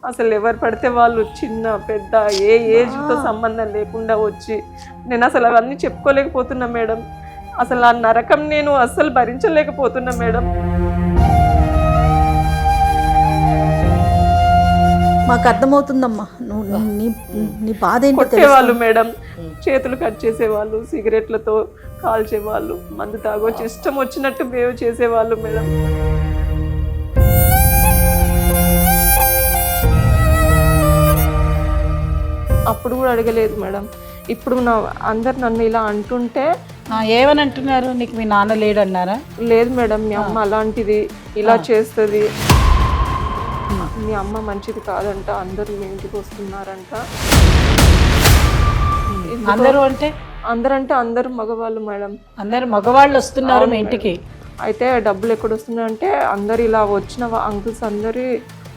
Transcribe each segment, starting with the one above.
అసలు ఎవరు పడితే వాళ్ళు చిన్న పెద్ద ఏ ఏజ్తో సంబంధం లేకుండా వచ్చి నేను అసలు అవన్నీ చెప్పుకోలేకపోతున్నా మేడం. అసలు ఆ నరకం నేను అస్సలు భరించలేకపోతున్నా మేడం. మాకు అర్థమవుతుందమ్మా నువ్వు నీ బాధ ఏంటో కొట్టేవాళ్ళు మేడం, చేతులు కట్ చేసేవాళ్ళు, సిగరెట్లతో కాల్చేవాళ్ళు, మందు తాగొచ్చి ఇష్టం వచ్చినట్టు బిహేవ్ చేసేవాళ్ళు మేడం. అప్పుడు కూడా అడగలేదు మేడం. ఇప్పుడు అందరు నన్ను ఇలా అంటుంటే ఏమని అంటున్నారు? నీకు మీ నాన్న లేడు అన్నారా? లేదు మేడం, మీ అమ్మ అలాంటిది, ఇలా చేస్తుంది, మీ అమ్మ మంచిది కాదంట, అందరూ మీ ఇంటికి వస్తున్నారంట. అందరూ అంటే అందరూ మగవాళ్ళు మేడం. అందరు మగవాళ్ళు వస్తున్నారు మీ ఇంటికి. అయితే డబ్బులు ఎక్కడ వస్తున్నాయంటే అందరు ఇలా వచ్చిన అంకుల్స్ అందరి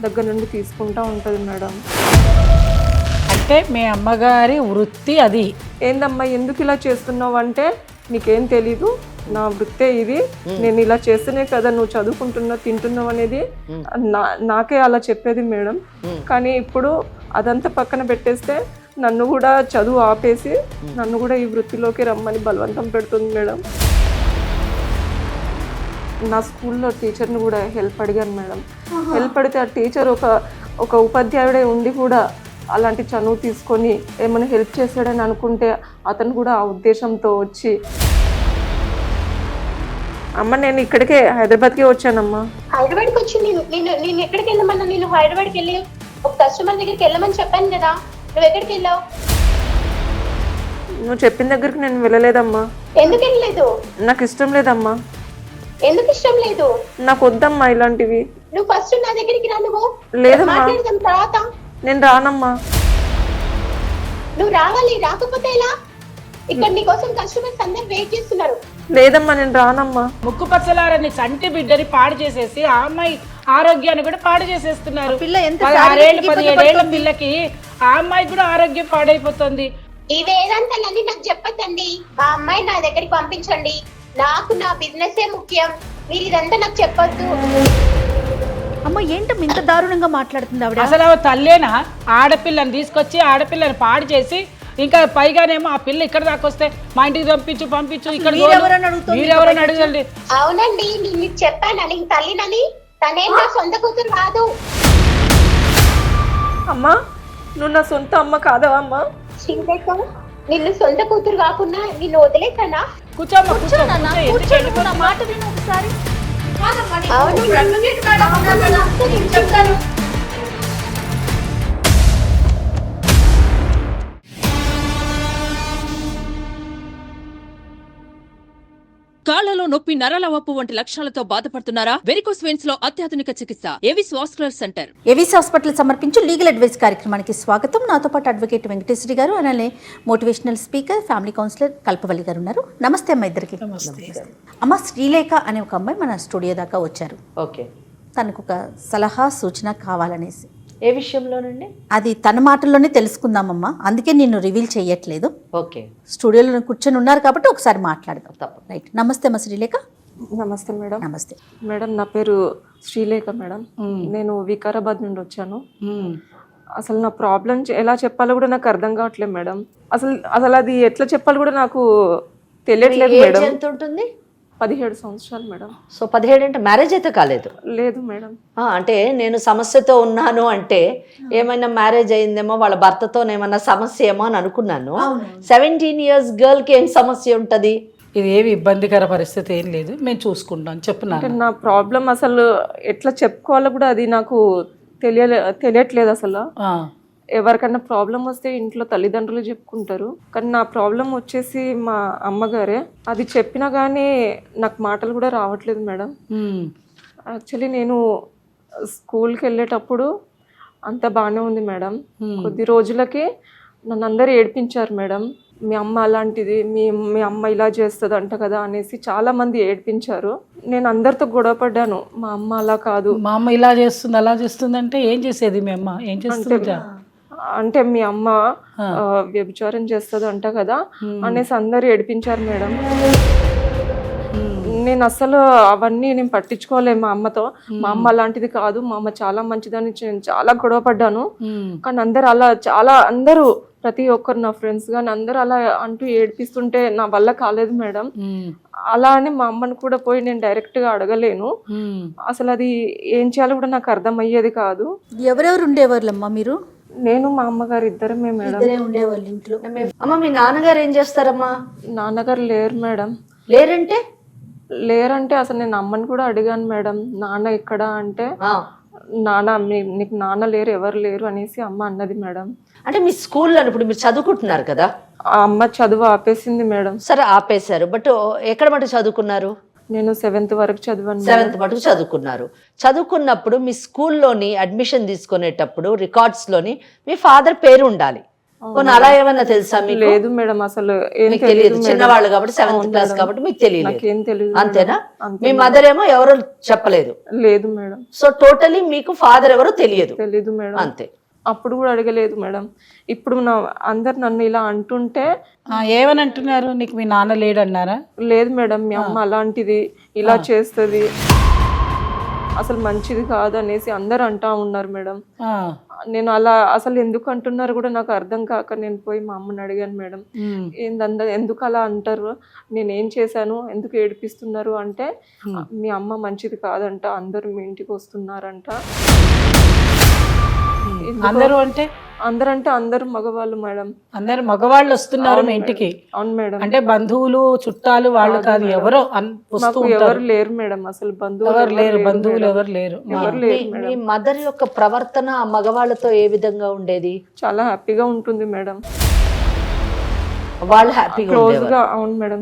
దగ్గర నుండి తీసుకుంటా ఉంటుంది మేడం. అంటే మీ అమ్మగారి వృత్తి అది. ఏందమ్మా ఎందుకు ఇలా చేస్తున్నావు అంటే, నీకేం తెలీదు, నా వృత్తే ఇది, నేను ఇలా చేస్తేనే కదా నువ్వు చదువుకుంటున్నావు తింటున్నావు అనేది నాకే అలా చెప్పేది మేడం. కానీ ఇప్పుడు అదంతా పక్కన పెట్టేస్తే నన్ను కూడా చదువు ఆపేసి నన్ను కూడా ఈ వృత్తిలోకి రమ్మని బలవంతం పెడుతుంది మేడం. నా స్కూల్లో టీచర్ని కూడా హెల్ప్ అడిగాను మేడం. హెల్ప్ అడిగితే ఆ టీచర్ ఒక ఉపాధ్యాయుడే ఉండి కూడా అలాంటి చనువు తీసుకొని ఏమైనా హెల్ప్ చేశాడని అనుకుంటే అతను కూడా ఆ ఉద్దేశంతో వచ్చి, అమ్మ నేను ఇక్కడికే హైదరాబాద్కే వచ్చానమ్మా. హైదరాబాద్కి వచ్చి నేను ఎక్కడికి వెళ్ళమన్నా? నేను హైదరాబాద్కి వెళ్ళి ఒక కస్టమర్ దగ్గరికి వెళ్ళమని చెప్పాను కదా, నువ్వు ఎక్కడికి వెళ్ళావు? నువ్వు చెప్పిన దగ్గరికి నేను వెళ్ళలేదమ్మా. ఎందుకు వెళ్ళలేదు? నాకు ఇష్టం లేదమ్మా. ఎందుకు ఇష్టం లేదు? నాకు వద్దమ్మా ఇలాంటివి. నువ్వు ఫస్ట్ నా దగ్గరికి రా. నువ్వు లేదమ్మా, మాట్లాడదాం తర్వాత. నేను రానమ్మా. నువ్వు రావాలి, రాకపోతే ఎలా? ఇక్కడ నీ కోసం కస్టమర్స్ అందరు వెయిట్ చేస్తున్నారు. లేదమ్మా నేను రానమ్మా. ముక్కు పచ్చలారని సంటి బిడ్డని పాడు చేసేసి ఆ అమ్మాయి ఆరోగ్యాన్ని కూడా పాడు చేసేస్తున్నారు. 16-17 పిల్లకి ఆ అమ్మాయి కూడా ఆరోగ్యం పాడైపోతుంది. ఈ వేదాంతాలన్నీ నాకు చెప్పొద్దండి. ఆ అమ్మాయి నా దగ్గరికి పంపించండి. నాకు నా బిజినెస్ ముఖ్యం. మీరు ఇదంతా నాకు చెప్పొద్దు. అమ్మ ఏంటమ్మా ఇంత దారుణంగా మాట్లాడుతుంది ఆవిడ? అసలు తల్లేనా ఆడపిల్లని తీసుకొచ్చి ఆడపిల్లని పాడు చేసి, ఇంకా పైగానేమో ఆ పిల్ల ఇక్కడ దాకా వస్తే మా ఇంటికి పంపించు ఇక్కడ మీరెవరని అడగండి. అవునండి, నేను మీకు చెప్పాను నేను తల్లినని. తనేం నా సొంత కూతురు కాదు. అమ్మా నువ్వు నా సొంత అమ్మ కాదా అమ్మా? శ్రీలేఖ, నిన్ను సొంత కూతురు కాకుండా నిన్ను వదిలేసానా? కూర్చోమ్మా, మాట విను ఒకసారి. అవును, చెప్తాను. కాళ్లలో నొప్పి, నరాల వాపు వంటి లక్షణాలతో బాధపడుతున్నారా? వెరికోస్ వెయిన్స్ లో అత్యాధునిక చికిత్స Avis vascular centre. Avis hospital సమర్పించు లీగల్ అడ్వైస్ కార్యక్రమానికి స్వాగతం. నాతో పాటు అడ్వకేట్ వెంకటేశ్వరి గారు, అలానే మోటివేషనల్ స్పీకర్, ఫ్యామిలీ కౌన్సిలర్ కల్పవల్లి గారు ఉన్నారు. నమస్తే అమ్మ ఇద్దరికి. అమ్మ శ్రీలేఖ అనే ఒక అమ్మాయి మన స్టూడియో దాకా వచ్చారు. ఓకే, తనకు ఒక సలహా సూచన కావాలనేసి. ఏ విషయంలోనండి? అది తన మాటల్లోనే తెలుసుకుందామమ్మా, అందుకే నిన్ను రివీల్ చేయట్లేదు. ఓకే, స్టూడియోలో కూర్చొని ఉన్నారు కాబట్టి ఒకసారి మాట్లాడదాం. తప్ప. రైట్. నమస్తే అమ్మ శ్రీలేఖ. నమస్తే మేడం. నమస్తే మేడం, నా పేరు శ్రీలేఖ మేడం. నేను వికారాబాద్ నుండి వచ్చాను. అసలు నా ప్రాబ్లం ఎలా చెప్పాలో కూడా నాకు అర్థం కావట్లేదు మేడం. అసలు అది ఎట్లా చెప్పాలో కూడా నాకు తెలియట్లేదు మేడం. ఎంత ఉంటుంది? 17 సంవత్సరాలు మేడం. సో 17 అంటే మ్యారేజ్ అయితే కాలేదు? లేదు మేడం. అంటే నేను సమస్యతో ఉన్నాను అంటే ఏమైనా మ్యారేజ్ అయిందేమో, వాళ్ళ భర్తతో ఏమన్నా సమస్య ఏమో అని అనుకున్నాను. 17 years గర్ల్కి ఏం సమస్య ఉంటుంది? ఇది ఏమి ఇబ్బందికర పరిస్థితి ఏం లేదు, మేము చూసుకుంటాం. చెప్పున్నాను. నా ప్రాబ్లం అసలు ఎట్లా చెప్పుకోవాలో కూడా అది నాకు తెలియట్లేదు అసలు. ఎవరికన్నా ప్రాబ్లం వస్తే ఇంట్లో తల్లిదండ్రులు చెప్పుకుంటారు, కానీ నా ప్రాబ్లం వచ్చేసి మా అమ్మగారే. అది చెప్పినా కానీ నాకు మాటలు కూడా రావట్లేదు మేడం. యాక్చువల్లీ నేను స్కూల్కి వెళ్ళేటప్పుడు అంత బాగానే ఉంది మేడం. కొద్ది రోజులకి నన్ను అందరూ ఏడిపించారు మేడం. మీ అమ్మ అలాంటిది, మీ అమ్మ ఇలా చేస్తుంది అంట కదా అనేసి చాలా మంది ఏడిపించారు. నేను అందరితో గొడవ పడ్డాను, మా అమ్మ అలా కాదు, మా అమ్మ ఇలా చేస్తుంది అలా చేస్తుంది అంటే ఏం చేసేది మీ అమ్మ? ఏం చేస్తుంది అంటే మీ అమ్మ వ్యభిచారం చేస్తుంది అంట కదా అనేసి అందరు ఏడిపించారు మేడం. నేను అసలు అవన్నీ నేను పట్టించుకోలేము మా అమ్మతో. మా అమ్మ అలాంటిది కాదు, మా అమ్మ చాలా మంచిదని నేను చాలా గొడవ పడ్డాను. కానీ అందరూ ప్రతి ఒక్కరు నా ఫ్రెండ్స్ కానీ అందరూ అలా అంటూ ఏడిపిస్తుంటే నా వల్ల కాలేదు మేడం. అలా అని మా అమ్మని కూడా పోయి నేను డైరెక్ట్ గా అడగలేను. అసలు అది ఏం చేయాలో కూడా నాకు అర్థమయ్యేది కాదు. ఎవరెవరు ఉండేవాళ్ళమ్మా మీరు? నేను మా అమ్మగారు ఇద్దరమే మేడం. ఉండేవాళ్ళు ఇంట్లో. అమ్మ మీ నాన్నగారు ఏం చేస్తారమ్మా? నాన్నగారు లేరు మేడం. లేరంటే అసలు నేను అమ్మని కూడా అడిగాను మేడం, నాన్న ఎక్కడ అంటే నాన్న నీకు నాన్న లేరు, ఎవరు లేరు అనేసి అమ్మ అన్నది మేడం. అంటే మీ స్కూల్లో ఇప్పుడు మీరు చదువుకుంటున్నారు కదా, ఆ అమ్మ చదువు ఆపేసింది మేడం. సరే ఆపేశారు, బట్ ఎక్కడ మటుకు చదువుకున్నారు? నేను 7th వరకు చదివాను. 7th మటుకు చదువుకున్నారు. చదువుకున్నప్పుడు మీ స్కూల్లోని అడ్మిషన్ తీసుకునేటప్పుడు రికార్డ్స్ లోని మీ ఫాదర్ పేరు ఉండాలి. కొన్ని అలా ఏమన్నా తెలుసా మీకు? లేదు మేడం, అసలు మీకు తెలియదు, చిన్నవాళ్ళు కాబట్టి 7th క్లాస్ కాబట్టి మీకు తెలియదు. అంతేనా? మీ మదర్ ఏమో ఎవరో చెప్పలేదు? లేదు మేడం. సో టోటలీ మీకు ఫాదర్ ఎవరో తెలియదు మేడం. అంతే. అప్పుడు కూడా అడగలేదు మేడం. ఇప్పుడు అందరు నన్ను ఇలా అంటుంటే ఏమని అంటున్నారు? నీకు మీ నాన్న లేడు అన్నారా? లేదు మేడం, మీ అమ్మ అలాంటిది, ఇలా చేస్తుంది, అసలు మంచిది కాదు అనేసి అందరు అంటా ఉన్నారు మేడం. నేను అలా అసలు ఎందుకు అంటున్నారు కూడా నాకు అర్థం కాక నేను పోయి మా అమ్మని అడిగాను మేడం, ఎందుకు అలా అంటారు, నేనేం చేశాను, ఎందుకు ఏడిపిస్తున్నారు అంటే మీ అమ్మ మంచిది కాదంట, అందరూ మీ ఇంటికి వస్తున్నారంట. అందరూ మగవాళ్ళు మేడం. అందరు మగవాళ్ళు వస్తున్నారు మీ ఇంటికి? అవును మేడం. అంటే బంధువులు చుట్టాలు వాళ్ళు కాదు, ఎవరో ఎవరు లేరు మేడం. అసలు బంధువులు ఎవరు లేరు. మీ మదర్ యొక్క ప్రవర్తన ఆ మగవాళ్ళతో ఏ విధంగా ఉండేది? చాలా హ్యాపీగా ఉంటుంది మేడం. వాళ్ళు హ్యాపీగా ఉండేవారు? అవును మేడం,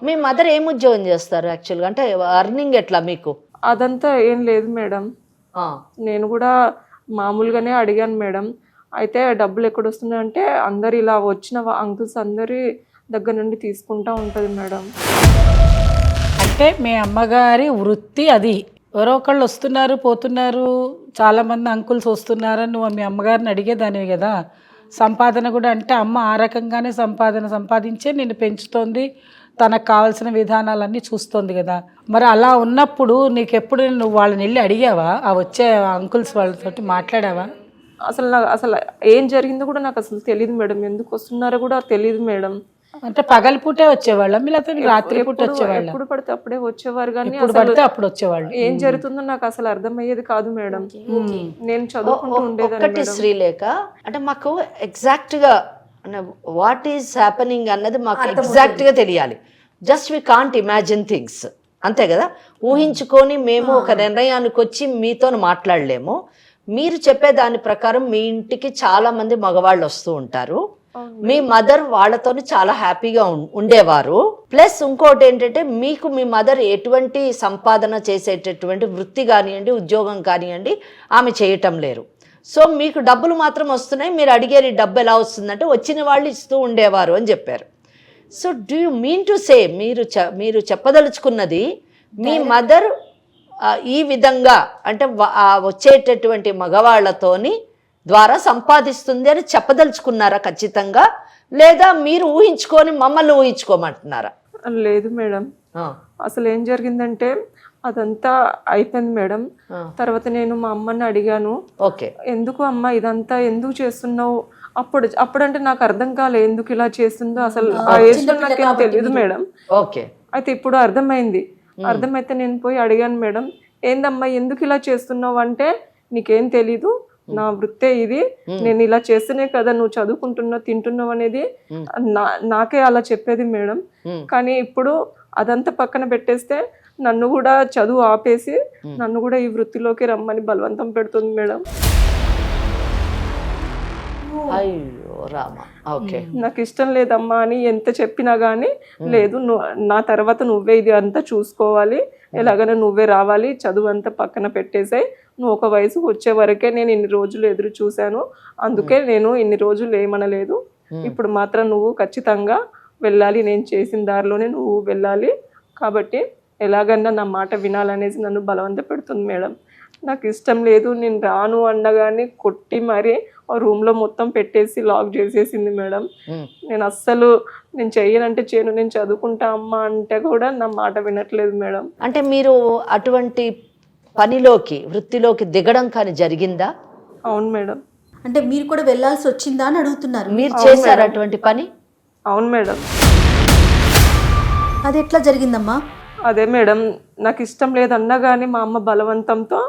మీ మదర్ ఏం ఉద్యోగం చేస్తారు యాక్చువల్గా? అంటే అర్నింగ్ ఎట్లా మీకు? అదంతా ఏం లేదు మేడం. నేను కూడా మామూలుగానే అడిగాను మేడం. అయితే డబ్బులు ఎక్కడ వస్తున్నాయి అంటే అందరు ఇలా వచ్చిన అంకుల్స్ అందరి దగ్గర నుండి తీసుకుంటా ఉంటది మేడం. అంటే మీ అమ్మగారి వృత్తి అది, ఎవరో ఒకళ్ళు వస్తున్నారు పోతున్నారు, చాలా మంది అంకుల్స్ వస్తున్నారని నువ్వు మీ అమ్మగారిని అడిగేదానివి కదా. సంపాదన కూడా అంటే అమ్మ ఆ రకంగానే సంపాదించే నిన్ను పెంచుతోంది, తనకు కావాల్సిన విధానాలన్నీ చూస్తుంది కదా. మరి అలా ఉన్నప్పుడు నీకెప్పుడు నువ్వు వాళ్ళని వెళ్ళి అడిగావా? ఆ వచ్చే అంకుల్స్ వాళ్ళతో మాట్లాడావా? అసలు ఏం జరిగిందో కూడా నాకు అసలు తెలియదు మేడం. ఎందుకు వస్తున్నారో కూడా తెలియదు మేడం. అంటే పగలపూటే వచ్చేవాళ్ళ, లేకపోతే రాత్రి పూట వచ్చేవాళ్ళ? ఎప్పుడు పడితే అప్పుడే వచ్చేవారు, కానీ అప్పుడు వచ్చేవాళ్ళు. ఏం జరుగుతుందో నాకు అసలు అర్థమయ్యేది కాదు మేడం. నేను చదువుకుంటూ ఉండేదాన్ని. శ్రీలేఖ, అంటే మాకు ఎగ్జాక్ట్ గా వాట్ ఈస్ హ్యాపెనింగ్ అన్నది మాకు ఎగ్జాక్ట్ గా తెలియాలి. Just we can't imagine things, అంతే కదా. ఊహించుకొని మేము ఒక నిర్ణయానికి వచ్చి మీతో మాట్లాడలేము. మీరు చెప్పే దాని ప్రకారం మీ ఇంటికి చాలా మంది మగవాళ్ళు వస్తూ ఉంటారు, మీ మదర్ వాళ్ళతో చాలా హ్యాపీగా ఉండేవారు. ప్లస్ ఇంకోటి ఏంటంటే మీకు మీ మదర్ ఎటువంటి సంపాదన చేసేటటువంటి వృత్తి కానివ్వండి, ఉద్యోగం కానివ్వండి ఆమె చేయటం లేరు. సో మీకు డబ్బులు మాత్రం వస్తున్నాయి, మీరు అడిగేది డబ్బు ఎలా వస్తుందంటే వచ్చిన వాళ్ళు ఇస్తూ ఉండేవారు అని చెప్పారు. So do you mean to say, మీరు చెప్పదలుచుకున్నది మీ మదర్ ఈ విధంగా అంటే వచ్చేటటువంటి మగవాళ్లతోని ద్వారా సంపాదిస్తుంది అని చెప్పదలుచుకున్నారా ఖచ్చితంగా, లేదా మీరు ఊహించుకొని మమ్మల్ని ఊహించుకోమంటున్నారా? లేదు మేడం, అసలు ఏం జరిగిందంటే అదంతా అయిపోయింది మేడం. తర్వాత నేను మా అమ్మని అడిగాను, ఎందుకు అమ్మ ఇదంతా ఎందుకు చేస్తున్నావు? అప్పుడంటే నాకు అర్థం కాలే ఎందుకు ఇలా చేస్తుందో, అసలు ఆ ఏజ్ లో నాకేం తెలియదు మేడం. అయితే ఇప్పుడు అర్థమైతే నేను పోయి అడిగాను మేడం, ఏందమ్మా ఎందుకు ఇలా చేస్తున్నావు అంటే, నీకేం తెలీదు, నా వృత్తే ఇది, నేను ఇలా చేస్తేనే కదా నువ్వు చదువుకుంటున్నావు తింటున్నావు అనేది నాకే అలా చెప్పేది మేడం. కానీ ఇప్పుడు అదంతా పక్కన పెట్టేస్తే నన్ను కూడా చదువు ఆపేసి నన్ను కూడా ఈ వృత్తిలోకి రమ్మని బలవంతం పెడుతుంది మేడం. నాకు ఇష్టం లేదమ్మా అని ఎంత చెప్పినా గానీ, లేదు నా తర్వాత నువ్వే ఇది అంతా చూసుకోవాలి, ఎలాగైనా నువ్వే రావాలి, చదువు అంతా పక్కన పెట్టేసాయి, నువ్వు ఒక వయసుకు వచ్చే వరకే నేను ఇన్ని రోజులు ఎదురు చూశాను, అందుకే నేను ఇన్ని రోజులు ఏమనలేదు, ఇప్పుడు మాత్రం నువ్వు ఖచ్చితంగా వెళ్ళాలి, నేను చేసిన దారిలోనే నువ్వు వెళ్ళాలి, కాబట్టి ఎలాగన్నా నా మాట వినాలనేసి నన్ను బలవంత పెడుతుంది మేడం. నాకు ఇష్టం లేదు, నేను రాను అన్నగాని కొట్టి మరి ఆ రూమ్లో మొత్తం పెట్టేసి లాక్ చేసేసింది మేడం. నేను అస్సలు నేను చెయ్యనంటే చేయను, నేను చదువుకుంటా అమ్మ అంటే కూడా నా మాట వినట్లేదు మేడం. అంటే మీరు అటువంటి పనిలోకి వృత్తిలోకి దిగడం కానీ జరిగిందా? అవును మేడం. అంటే మీరు కూడా వెళ్ళాల్సి వచ్చిందా అని అడుగుతున్నారు. మీరు చేశారు అటువంటి పని? అవును మేడం. అది ఎట్లా జరిగిందమ్మా? అదే మేడం, నాకు ఇష్టం లేదన్నా కానీ మా అమ్మ బలవంతంతో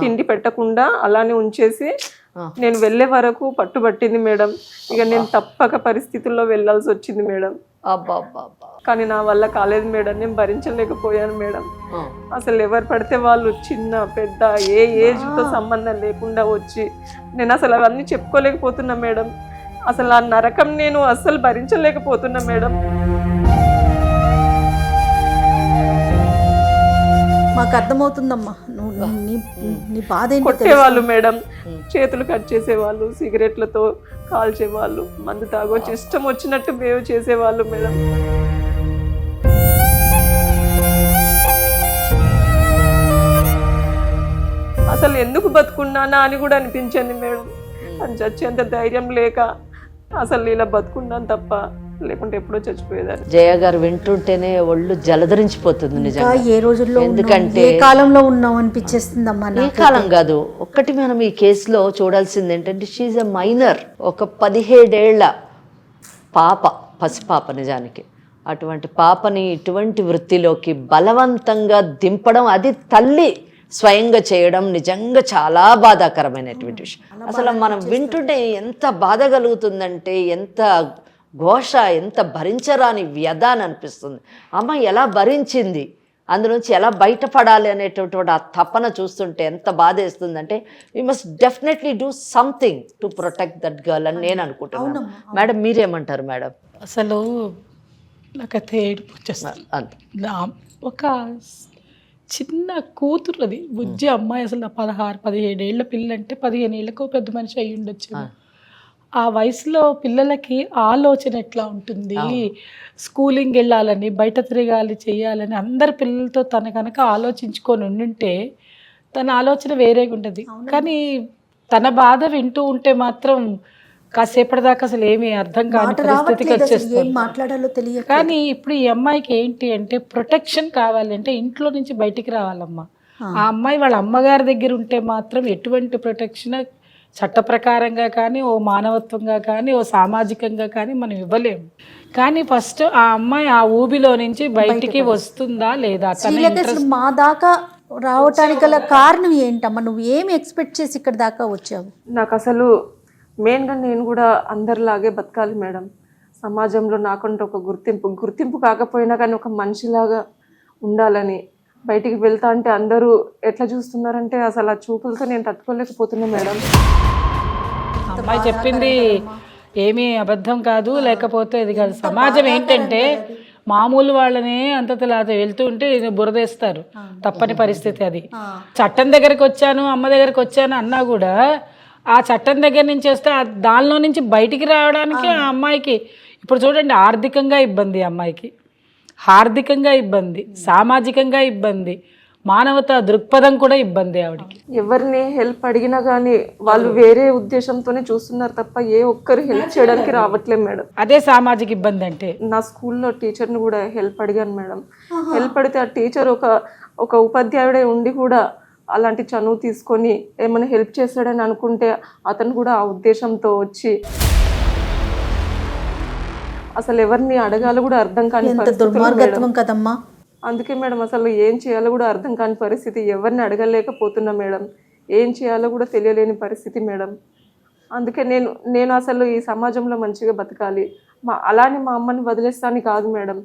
తిండి పెట్టకుండా అలానే ఉంచేసి నేను వెళ్ళే వరకు పట్టుబట్టింది మేడం. ఇక నేను తప్పక పరిస్థితుల్లో వెళ్ళాల్సి వచ్చింది మేడం. కానీ నా వల్ల కాలేదు మేడం, నేను భరించలేకపోయాను మేడం. అసలు ఎవరు పడితే వాళ్ళు చిన్న పెద్ద ఏ ఏజ్తో సంబంధం లేకుండా వచ్చి నేను అసలు అవన్నీ చెప్పుకోలేకపోతున్నా మేడం. అసలు ఆ నరకం నేను అస్సలు భరించలేకపోతున్నా మేడం. మాకు అర్థమవుతుందమ్మా నీ బాధ ఏంటో. కొట్టేవాళ్ళు మేడం, చేతులు కట్ చేసేవాళ్ళు, సిగరెట్లతో కాల్చేవాళ్ళు, మందు తాగొచ్చి ఇష్టం వచ్చినట్టు మేము చేసేవాళ్ళు మేడం. అసలు ఎందుకు బతుకున్నానా అని కూడా అనిపించింది మేడం. అని చచ్చేంత ధైర్యం లేక అసలు ఇలా బతుకున్నాను తప్ప, లేకుంటే ఎప్పుడో చచ్చిపోయేదాన్ని. జయ గారు వింటుంటేనే ఒళ్ళు జలధరించిపోతుంది నిజంగా. ఏ రోజుల్లో ఎందుకంటే ఏ కాలంలో ఉన్నాం అనిపించేస్తుందమ్మా. ఏ కాలం కాదు, ఒక్కటి మనం ఈ కేసులో చూడాల్సింది ఏంటంటే షీఈ్ ఎ మైనర్, ఒక 17 ఏళ్ల పాప, పసిపాప నిజానికి. అటువంటి పాపని ఇటువంటి వృత్తిలోకి బలవంతంగా దింపడం, అది తల్లి స్వయంగా చేయడం నిజంగా చాలా బాధాకరమైనటువంటి విషయం. అసలు మనం వింటుంటే ఎంత బాధ కలుగుతుందంటే, ఎంత ఘోష, ఎంత భరించరాని వ్యధ అని అనిపిస్తుంది. అమ్మ ఎలా భరించింది, అందులోంచి ఎలా బయటపడాలి అనేటటువంటి ఆ తపన చూస్తుంటే ఎంత బాధ వేస్తుందంటే we must definitely do something to protect that girl అని నేను అనుకుంటున్నాను. మేడం మీరేమంటారు మేడం? అసలు నాకైతే ఏడుపు వచ్చేస్తుంది. ఒక చిన్న కూతురు, అది బుజ్జి అమ్మాయి, అసలు 16-17 ఏళ్ల పిల్లంటే 15 ఏళ్ళకో పెద్ద మనిషి అయ్యి ఉండొచ్చు. ఆ వయసులో పిల్లలకి ఆలోచన ఎట్లా ఉంటుంది, స్కూలింగ్ వెళ్ళాలని, బయట తిరగాలి, చేయాలని అందరి పిల్లలతో తన కనుక ఆలోచించుకొని ఉండుంటే తన ఆలోచన వేరేగా ఉంటుంది. కానీ తన బాధ వింటూ ఉంటే మాత్రం కాసేపటి దాకా అసలు ఏమీ అర్థం కాని పరిస్థితికి వచ్చేస్తుంది. కానీ ఇప్పుడు ఈ అమ్మాయికి ఏంటి అంటే ప్రొటెక్షన్ కావాలంటే ఇంట్లో నుంచి బయటికి రావాలమ్మా. ఆ అమ్మాయి వాళ్ళ అమ్మగారి దగ్గర ఉంటే మాత్రం ఎటువంటి ప్రొటెక్షన్ చట్ట ప్రకారంగా కానీ, ఓ మానవత్వంగా కానీ, ఓ సామాజికంగా కానీ మనం ఇవ్వలేము. కానీ ఫస్ట్ ఆ అమ్మాయి ఆ ఊబిలో నుంచి బయటికి వస్తుందా లేదా? మా దాకా రావటానికి గల కారణం ఏంటమ్మా? నువ్వు ఏమి ఎక్స్పెక్ట్ చేసి ఇక్కడ దాకా వచ్చావు? నాకు అసలు మెయిన్గా నేను కూడా అందరిలాగే బతకాలి మేడం. సమాజంలో నాకంటూ ఒక గుర్తింపు కాకపోయినా కానీ ఒక మనిషిలాగా ఉండాలని. బయటికి వెళ్తా అంటే అందరూ ఎట్లా చూస్తున్నారంటే అసలు ఆ చూపులతో నేను తట్టుకోలేకపోతున్నా మేడం. అమ్మాయి చెప్పింది ఏమీ అబద్ధం కాదు, లేకపోతే ఇది కాదు. సమాజం ఏంటంటే మామూలు వాళ్ళనే అంతలాత వెళ్తూ ఉంటే బురదేస్తారు, తప్పని పరిస్థితి అది. చట్టం దగ్గరికి వచ్చాను, అమ్మ దగ్గరికి వచ్చాను అన్నా కూడా ఆ చట్టం దగ్గర నుంచి వస్తే దానిలో నుంచి బయటికి రావడానికి ఆ అమ్మాయికి ఇప్పుడు చూడండి, ఆర్థికంగా ఇబ్బంది, అమ్మాయికి ఆర్థికంగా ఇబ్బంది, సామాజికంగా ఇబ్బంది, మానవతా దృక్పథం కూడా ఇబ్బంది ఆవిడకి. ఎవరిని హెల్ప్ అడిగినా కానీ వాళ్ళు వేరే ఉద్దేశంతోనే చూస్తున్నారు తప్ప ఏ ఒక్కరు హెల్ప్ చేయడానికి రావట్లేదు మేడం. అదే సామాజిక ఇబ్బంది అంటే. నా స్కూల్లో టీచర్ని కూడా హెల్ప్ అడిగాను మేడం. హెల్ప్ అడిగితే ఆ టీచర్ ఒక ఉపాధ్యాయుడే ఉండి కూడా అలాంటి చనువు తీసుకొని ఏమైనా హెల్ప్ చేస్తాడని అనుకుంటే అతను కూడా ఆ ఉద్దేశంతో వచ్చి అసలు ఎవరిని అడగాలో కూడా అర్థం కాని కదమ్మా. అందుకే మేడం అసలు ఏం చేయాలో కూడా అర్థం కాని పరిస్థితి, ఎవరిని అడగలేకపోతున్నా మేడం, ఏం చేయాలో కూడా తెలియలేని పరిస్థితి మేడం. అందుకే నేను అసలు ఈ సమాజంలో మంచిగా బతకాలి, అలానే మా అమ్మని వదిలేస్తాను కాదు మేడం.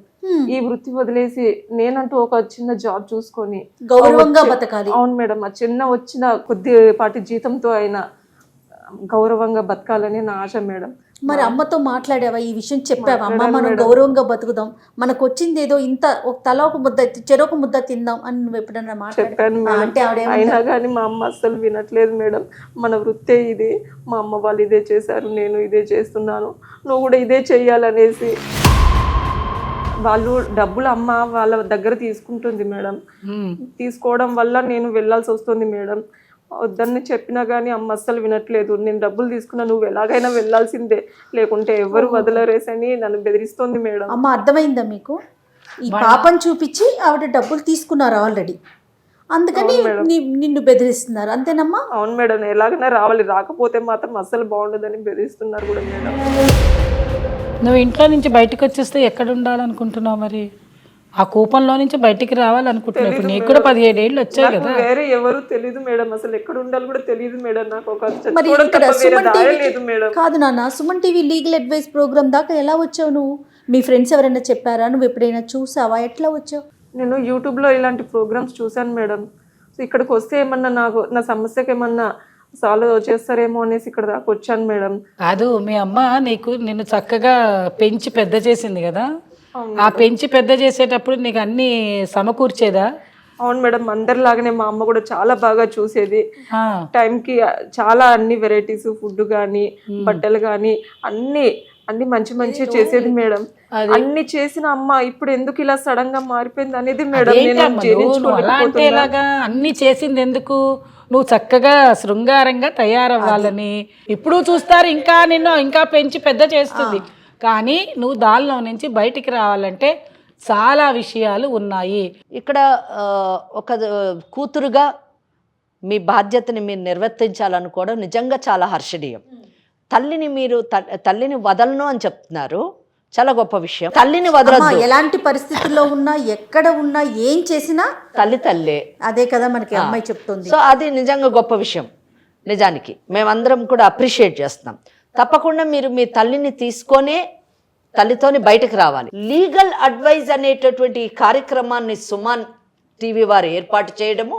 ఈ వృత్తి వదిలేసి నేనంటూ ఒక చిన్న జాబ్ చూసుకొని గౌరవంగా బతకాలి. అవును మేడం, ఆ చిన్న వచ్చిన కొద్దిపాటి జీతంతో అయినా గౌరవంగా బతకాలని నా ఆశ మేడం. మరి అమ్మతో మాట్లాడావా, ఈ విషయం చెప్పావా? అమ్మ మనం గౌరవంగా బతుకుదాం, మనకు వచ్చింది ఏదో ఇంత ఒక తల ఒక ముద్ద చెరొక ముద్ద తిందాం అని నువ్వు ఎప్పుడన్నా చెప్పాను అంటే అయినా కానీ మా అమ్మ అస్సలు వినట్లేదు మేడం. మన వృత్తే ఇది, మా అమ్మ వాళ్ళు ఇదే చేశారు, నేను ఇదే చేస్తున్నాను, నువ్వు కూడా ఇదే చెయ్యాలనేసి వాళ్ళు డబ్బులు అమ్మ వాళ్ళ దగ్గర తీసుకుంటుంది మేడం. తీసుకోవడం వల్ల నేను వెళ్ళాల్సి వస్తుంది మేడం. వద్దని చెప్పినా కానీ అమ్మ అస్సలు వినట్లేదు. నేను డబ్బులు తీసుకున్నా, నువ్వు ఎలాగైనా వెళ్ళాల్సిందే, లేకుంటే ఎవరు వదలరేసని నన్ను బెదిరిస్తోంది మేడం. అమ్మ అర్థమైందా మీకు? ఈ పాపను చూపించి ఆవిడ డబ్బులు తీసుకున్నారు ఆల్రెడీ, అందుకని నిన్ను బెదిరిస్తున్నారు అంతేనమ్మా? అవును మేడం, ఎలాగైనా రావాలి, రాకపోతే మాత్రం అస్సలు బాగుండదని బెదిరిస్తున్నారు కూడా మేడం. నువ్వు ఇంట్లో నుంచి బయటకు వచ్చేస్తే ఎక్కడ ఉండాలనుకుంటున్నావు మరి? ఆ కూపంలో నుంచి బయటికి రావాలనుకుంటున్నావు. ఇప్పుడు నీకు కూడా 17 ఏళ్ళు వచ్చాయి కదా. వేరే ఎవరు తెలియదు మేడం, అసలు ఎక్కడ ఉండాలి కూడా తెలియదు మేడం. నాకు ఒక మరి చచ్చిపోవడం ఇక్కడ తప్ప వేరే సుమన్ దారి టీవీ లేదు మేడం. కాదు నాన్న, Suman TV legal advice programme దాకా ఎలా వచ్చావు నువ్వు? మీ ఫ్రెండ్స్ ఎవరైనా చెప్పారా? నువ్వు ఎప్పుడైనా చూసావా? ఎట్లా వచ్చావు? నేను యూట్యూబ్లో ఇలాంటి ప్రోగ్రామ్స్ చూశాను మేడం. సో ఇక్కడికి వస్తే ఏమన్నా నాకు నా సమస్యకి ఏమన్నా సాల్వ్ చేస్తారేమో అనేసి ఇక్కడ దాకా వచ్చాను మేడం. కాదు, మీ అమ్మ నిన్ను చక్కగా పెంచి పెద్ద చేసింది కదా. ఆ పెంచి పెద్ద చేసేటప్పుడు నీకు అన్ని సమకూర్చేదా? అవును మేడం, అందరిలాగానే మా అమ్మ కూడా చాలా బాగా చూసేది. టైంకి చాలా అన్ని వెరైటీస్ ఫుడ్ కానీ బట్టలు కానీ అన్ని మంచి మంచి చేసేది మేడం. అన్ని చేసిన అమ్మ ఇప్పుడు ఎందుకు ఇలా సడన్ గా మారిపోయింది అనేది మేడం అంటే ఇలాగా అన్ని చేసింది ఎందుకు? నువ్వు చక్కగా శృంగారంగా తయారవ్వాలని ఇప్పుడు చూస్తారు, ఇంకా నిన్ను ఇంకా పెంచి పెద్ద చేస్తుంది. కానీ నువ్వు దానిలో నుంచి బయటికి రావాలంటే చాలా విషయాలు ఉన్నాయి. ఇక్కడ ఒక కూతురుగా మీ బాధ్యతని మీరు నిర్వర్తించాలనుకోవడం నిజంగా చాలా హర్షణీయం. తల్లిని వదలను అని చెప్తున్నారు, చాలా గొప్ప విషయం. తల్లిని వదలొద్దు. ఎలాంటి పరిస్థితుల్లో ఉన్నా, ఎక్కడ ఉన్నా, ఏం చేసినా తల్లే. అదే కదా మనకి అమ్మాయి చెప్తుంది. సో అది నిజంగా గొప్ప విషయం. నిజానికి మేమందరం కూడా అప్రిషియేట్ చేస్తున్నాం. తప్పకుండా మీరు మీ తల్లిని తీసుకొనే తల్లితోని బయటకు రావాలి. లీగల్ అడ్వైజ్ అనేటటువంటి ఈ కార్యక్రమాన్ని సుమన్ టీవీ వారు ఏర్పాటు చేయడము,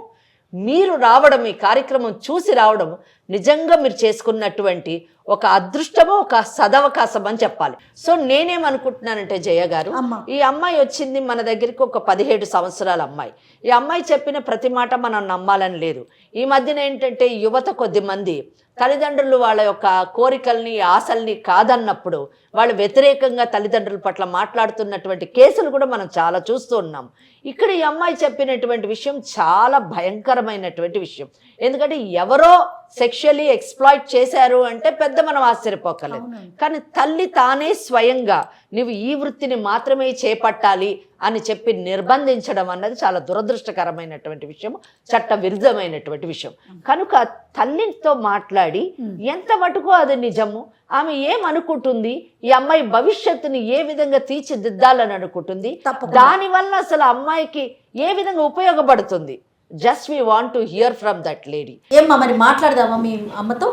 మీరు రావడం, ఈ కార్యక్రమం చూసి రావడం నిజంగా మీరు చేసుకున్నటువంటి ఒక అదృష్టమో ఒక సదవకాశం అని చెప్పాలి. సో నేనేమనుకుంటున్నానంటే జయ గారు, ఈ అమ్మాయి వచ్చింది మన దగ్గరికి ఒక 17 సంవత్సరాల అమ్మాయి. ఈ అమ్మాయి చెప్పిన ప్రతి మాట మనం నమ్మాలని లేదు. ఈ మధ్యన ఏంటంటే యువత కొద్దిమంది తల్లిదండ్రులు వాళ్ళ యొక్క కోరికల్ని ఆశల్ని కాదన్నప్పుడు వాళ్ళు వ్యతిరేకంగా తల్లిదండ్రుల పట్ల మాట్లాడుతున్నటువంటి కేసులు కూడా మనం చాలా చూస్తూ ఉన్నాం. ఇక్కడ ఈ అమ్మాయి చెప్పినటువంటి విషయం చాలా భయంకరమైనటువంటి విషయం. ఎందుకంటే ఎవరో సెక్షువల్లీ ఎక్స్ప్లాయిట్ చేశారు అంటే పెద్ద మనం ఆశ్చర్యపోకలేదు. కానీ తల్లి తానే స్వయంగా నువ్వు ఈ వృత్తిని మాత్రమే చేపట్టాలి అని చెప్పి నిర్బంధించడం అన్నది చాలా దురదృష్టకరమైనటువంటి విషయం, చట్ట విరుద్ధమైనటువంటి విషయం. కనుక తల్లితో మాట్లాడి ఎంత మటుకు అది నిజము, ఆమె ఏమనుకుంటుంది, ఈ అమ్మాయి భవిష్యత్తుని ఏ విధంగా తీర్చిదిద్దాలని అనుకుంటుంది, దానివల్ల అసలు అమ్మాయికి ఏ విధంగా ఉపయోగపడుతుంది, just we want to hear from that lady. ఏమ్మా మరి మాట్లాడదామా మీ అమ్మతో?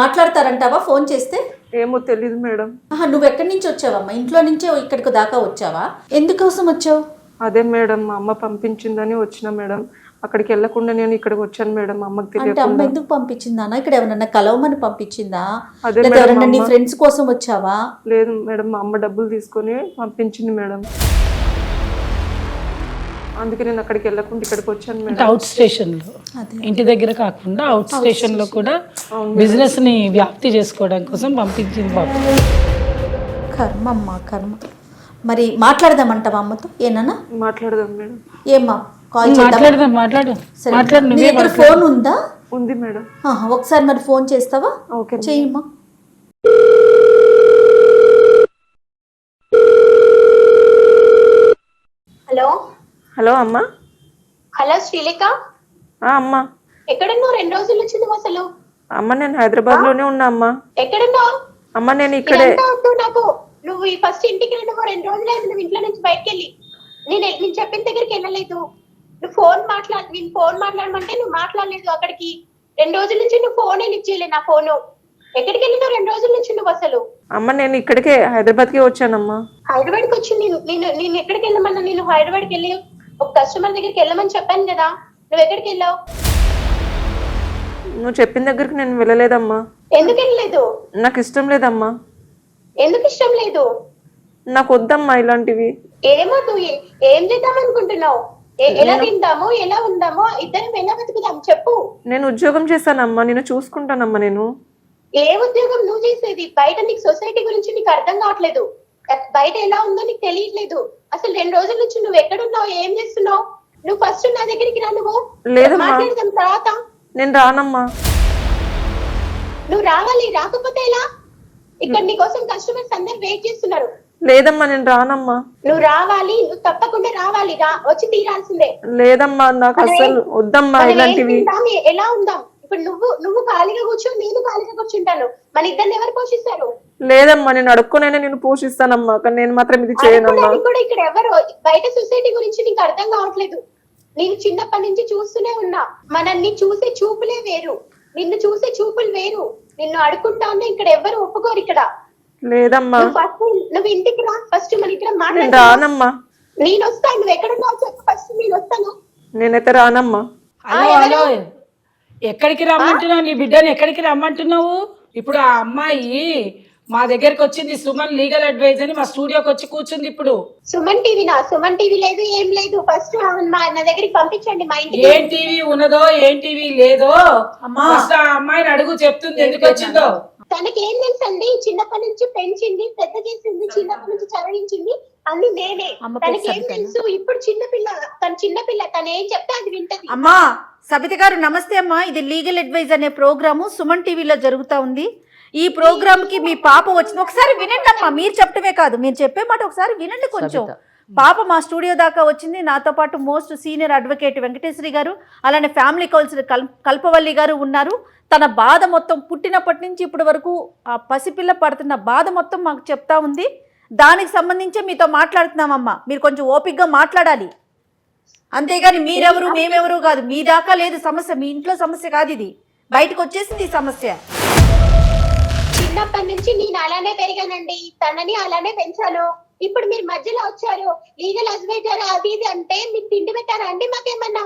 మాట్లాడతారంటావా ఫోన్ చేస్తే? ఏమో తెలీదు మేడం. నువ్వు ఎక్కడి నుంచి వచ్చావమ్మా? ఇంట్లో నుంచే ఇక్కడికి దాకా వచ్చావా? ఎందుకోసం వచ్చావు? అదే మేడం, మా అమ్మ పంపించిందని వచ్చిన మేడం. అక్కడికి వెళ్ళకుండా నేను ఇక్కడికి వచ్చాను మేడం. అమ్మకి అంటే తెలియదు. అమ్మ ఎందుకు పంపించిందా? ఇక్కడ ఎవరన్నా కలవమని పంపించిందా? అదే ఎవరన్నా నీ ఫ్రెండ్స్ కోసం వచ్చావా? లేదు మేడం, మా అమ్మ డబ్బులు తీసుకొని పంపించింది మేడం. అందుకే నేను అక్కడికి వెళ్ళకుండా ఇక్కడికి వచ్చాను మేడం. అవుట్ స్టేషన్ లో, ఇంటి దగ్గర కాకుండా అవుట్ స్టేషన్ లో కూడా బిజినెస్ ని వ్యాప్తి చేసుకోవడం కోసం పంపించింది బాబు. కర్మమ్మా కర్మ. మరి మాట్లాడదామంటావా అమ్మతో? ఏనా మాట్లాడదాం మేడం. ఏమ్మా కాల్ మాట్లాడు. నీ దగ్గర ఫోన్ ఉందా? ఉంది మేడం. ఒకసారి మరి ఫోన్ చేస్తావా? ఓకే చెయ్యమ్మా. హలో హలో అమ్మా. హలో శ్రీలేఖ. అమ్మా ఎక్కడున్నావు? 2 రోజుల నుంచి నువ్వు అసలు. అమ్మ నేను హైదరాబాద్ లోనే ఉన్నా అమ్మా. ఎక్కడున్నావు? అమ్మ నేను ఇక్కడే. నాకు నువ్వు ఈ ఫస్ట్ ఇంటికి వెళ్ళి 2 రోజులైంది నువ్వు ఇంట్లో నుంచి బయటకు వెళ్ళి. నేను చెప్పిన దగ్గరికి వెళ్ళలేదు. నువ్వు నేను ఫోన్ మాట్లాడమంటే నువ్వు మాట్లాడలేదు. అక్కడికి 2 రోజుల నుంచి నువ్వు ఫోనే లిఫ్ట్ చేయలేదు. నా ఫోను ఎక్కడికి వెళ్ళినావు 2 రోజుల నుంచి నువ్వు అసలు? అమ్మ నేను ఇక్కడికే హైదరాబాద్కే వచ్చానమ్మా. హైదరాబాద్కి వచ్చి నేను ఎక్కడికి వెళ్ళమన్నా? నేను హైదరాబాద్కి వెళ్ళి ఒక కస్టమర్ దగ్గరికి వెళ్ళమని చెప్పాను కదా, నువ్వు ఎక్కడికి వెళ్ళావు? నువ్వు చెప్పిన దగ్గరికి నేను వెళ్ళలేదమ్మా. ఎందుకు వెళ్ళలేదు? నాకు ఇష్టం లేదమ్మా. ఎందుకు ఇష్టం లేదు? నాకు వద్దమ్మా ఇలాంటివి. ఏమో నువ్వు ఏం చేద్దాం అనుకుంటున్నావు? ఎలా తిందామో ఎలా ఉందామో ఇద్దరం ఎలా బతుకుదాం చెప్పు. నేను ఉద్యోగం చేస్తానమ్మా, నేను చూసుకుంటానమ్మా. నేను ఏ ఉద్యోగం నువ్వు చేసేది? బయట నీకు సొసైటీ గురించి నీకు అర్థం కావట్లేదు. బయట ఎలా ఉందో నీకు తెలియట్లేదు. అసలు 2 రోజుల నుంచి నువ్వు ఎక్కడున్నావు, ఏం చేస్తున్నావు? నువ్వు ఫస్ట్ నా దగ్గరికి రా, నువ్వు లేదమ్మా. మాట్లాడదాం తర్వాత. నేను రానమ్మా. నువ్వు రావాలి, రాకపోతే ఎలా? ఇక్కడ నీ కోసం కస్టమర్స్ అందరు వెయిట్ చేస్తున్నారు. లేదమ్మా నేను రానమ్మా. నువ్వు రావాలి, నువ్వు తప్పకుండా రావాలి, వచ్చి తీరాల్సిందే. లేదమ్మా నాకు అసలు వద్దమ్మా మనం ఏం ఇలాంటివి. తిందాం, ఎలా ఉందాం? ఇప్పుడు నువ్వు ఖాళీగా కూర్చో, నేను ఖాళీగా కూర్చుంటాను. మన ఇద్దరిని ఎవరు పోషిస్తారు? లేదమ్మా నేను అడుక్కునైనా నేను పోషిస్తానమ్మా, కానీ నేను మాత్రం ఇది చేయనమ్మా. అది కూడా ఇక్కడ ఎవరు బయట సొసైటీ గురించి నీకు అర్థం కావట్లేదు. నేను చిన్నప్పటి నుంచి చూస్తూనే ఉన్నా. మనల్ని చూసే చూపులే వేరు, నిన్ను చూసే చూపులు వేరు. నిన్ను అడుకుంటా ఉన్నా ఇక్కడ ఎవరు ఒప్పుకోరు. ఇక్కడ లేదమ్మా నువ్వు ఇంటికి రా, ఫస్ట్ మన ఇక్కడ నేను మాట్లాడు. రానమ్మా. నేను వస్తాను, నువ్వు ఎక్కడున్నావు చెప్పు ఫస్ట్, నేను వస్తాను. నేనైతే రానమ్మా. హలో ఎక్కడికి రమ్మంటున్నావు? నీ బిడ్డని ఎక్కడికి రమ్మంటున్నావు? ఇప్పుడు ఆ అమ్మాయి మా దగ్గరికి వచ్చింది, సుమన్ లీగల్ అడ్వైజ్ అని మా స్టూడియోకి వచ్చి కూర్చుంది. ఇప్పుడు సుమన్ టీవీ సుమన్ టీవీ లేదు, ఏం లేదు. ఫస్ట్ నా దగ్గరికి పంపించండి మా ఇంటికి. ఏం టీవీ ఉన్నదో ఏం టీవీ లేదో ఫస్ట్ ఆ అమ్మాయిని అడుగు, చెప్తుంది ఎందుకు వచ్చిందో. తనకి ఏం తెలుసండి? చిన్నప్పటి నుంచి పెంచింది, పెద్ద చేసింది, చిన్నప్పటి నుంచి చదివించింది అన్ని నేనే. తనకి ఏం తెలుసు? ఇప్పుడు చిన్నపిల్ల తను ఏం చెప్తే అది వింటది. అమ్మా సబిత గారు నమస్తే అమ్మా. ఇది లీగల్ అడ్వైజ్ అనే ప్రోగ్రాము సుమన్ టీవీలో జరుగుతా ఉంది. ఈ ప్రోగ్రామ్ కి మీ పాప వచ్చింది, ఒకసారి వినండి అమ్మా. మీరు చెప్పటమే కాదు, మీరు చెప్పే మాట ఒకసారి వినండి కొంచెం. పాప మా స్టూడియో దాకా వచ్చింది. నాతో పాటు మోస్ట్ సీనియర్ అడ్వకేట్ వెంకటేశ్వరి గారు, అలానే ఫ్యామిలీ కౌన్సిలర్ కల్పవల్లి గారు ఉన్నారు. తన బాధ మొత్తం పుట్టినప్పటి నుంచి ఇప్పటి వరకు ఆ పసిపిల్ల పడుతున్న బాధ మొత్తం మాకు చెప్తా ఉంది. దానికి సంబంధించి మీతో మాట్లాడుతున్నామమ్మా. మీరు కొంచెం ఓపికగా మాట్లాడాలి, అంతేగాని మీరెవరు మేమెవరు కాదు. మీ దాకా లేదు సమస్య, మీ ఇంట్లో సమస్య కాదు, ఇది బయటకు వచ్చేసింది ఈ సమస్య. చిన్నప్పటి నుంచి నేను అలానే పెరిగానండి, తనని అలానే పెంచాను. ఇప్పుడు మీరు మధ్యలో వచ్చారు లీగల్ అడ్వైజర్ అది ఇది అంటే మీకు తిండి పెట్టారా అండి? మాకేమన్నా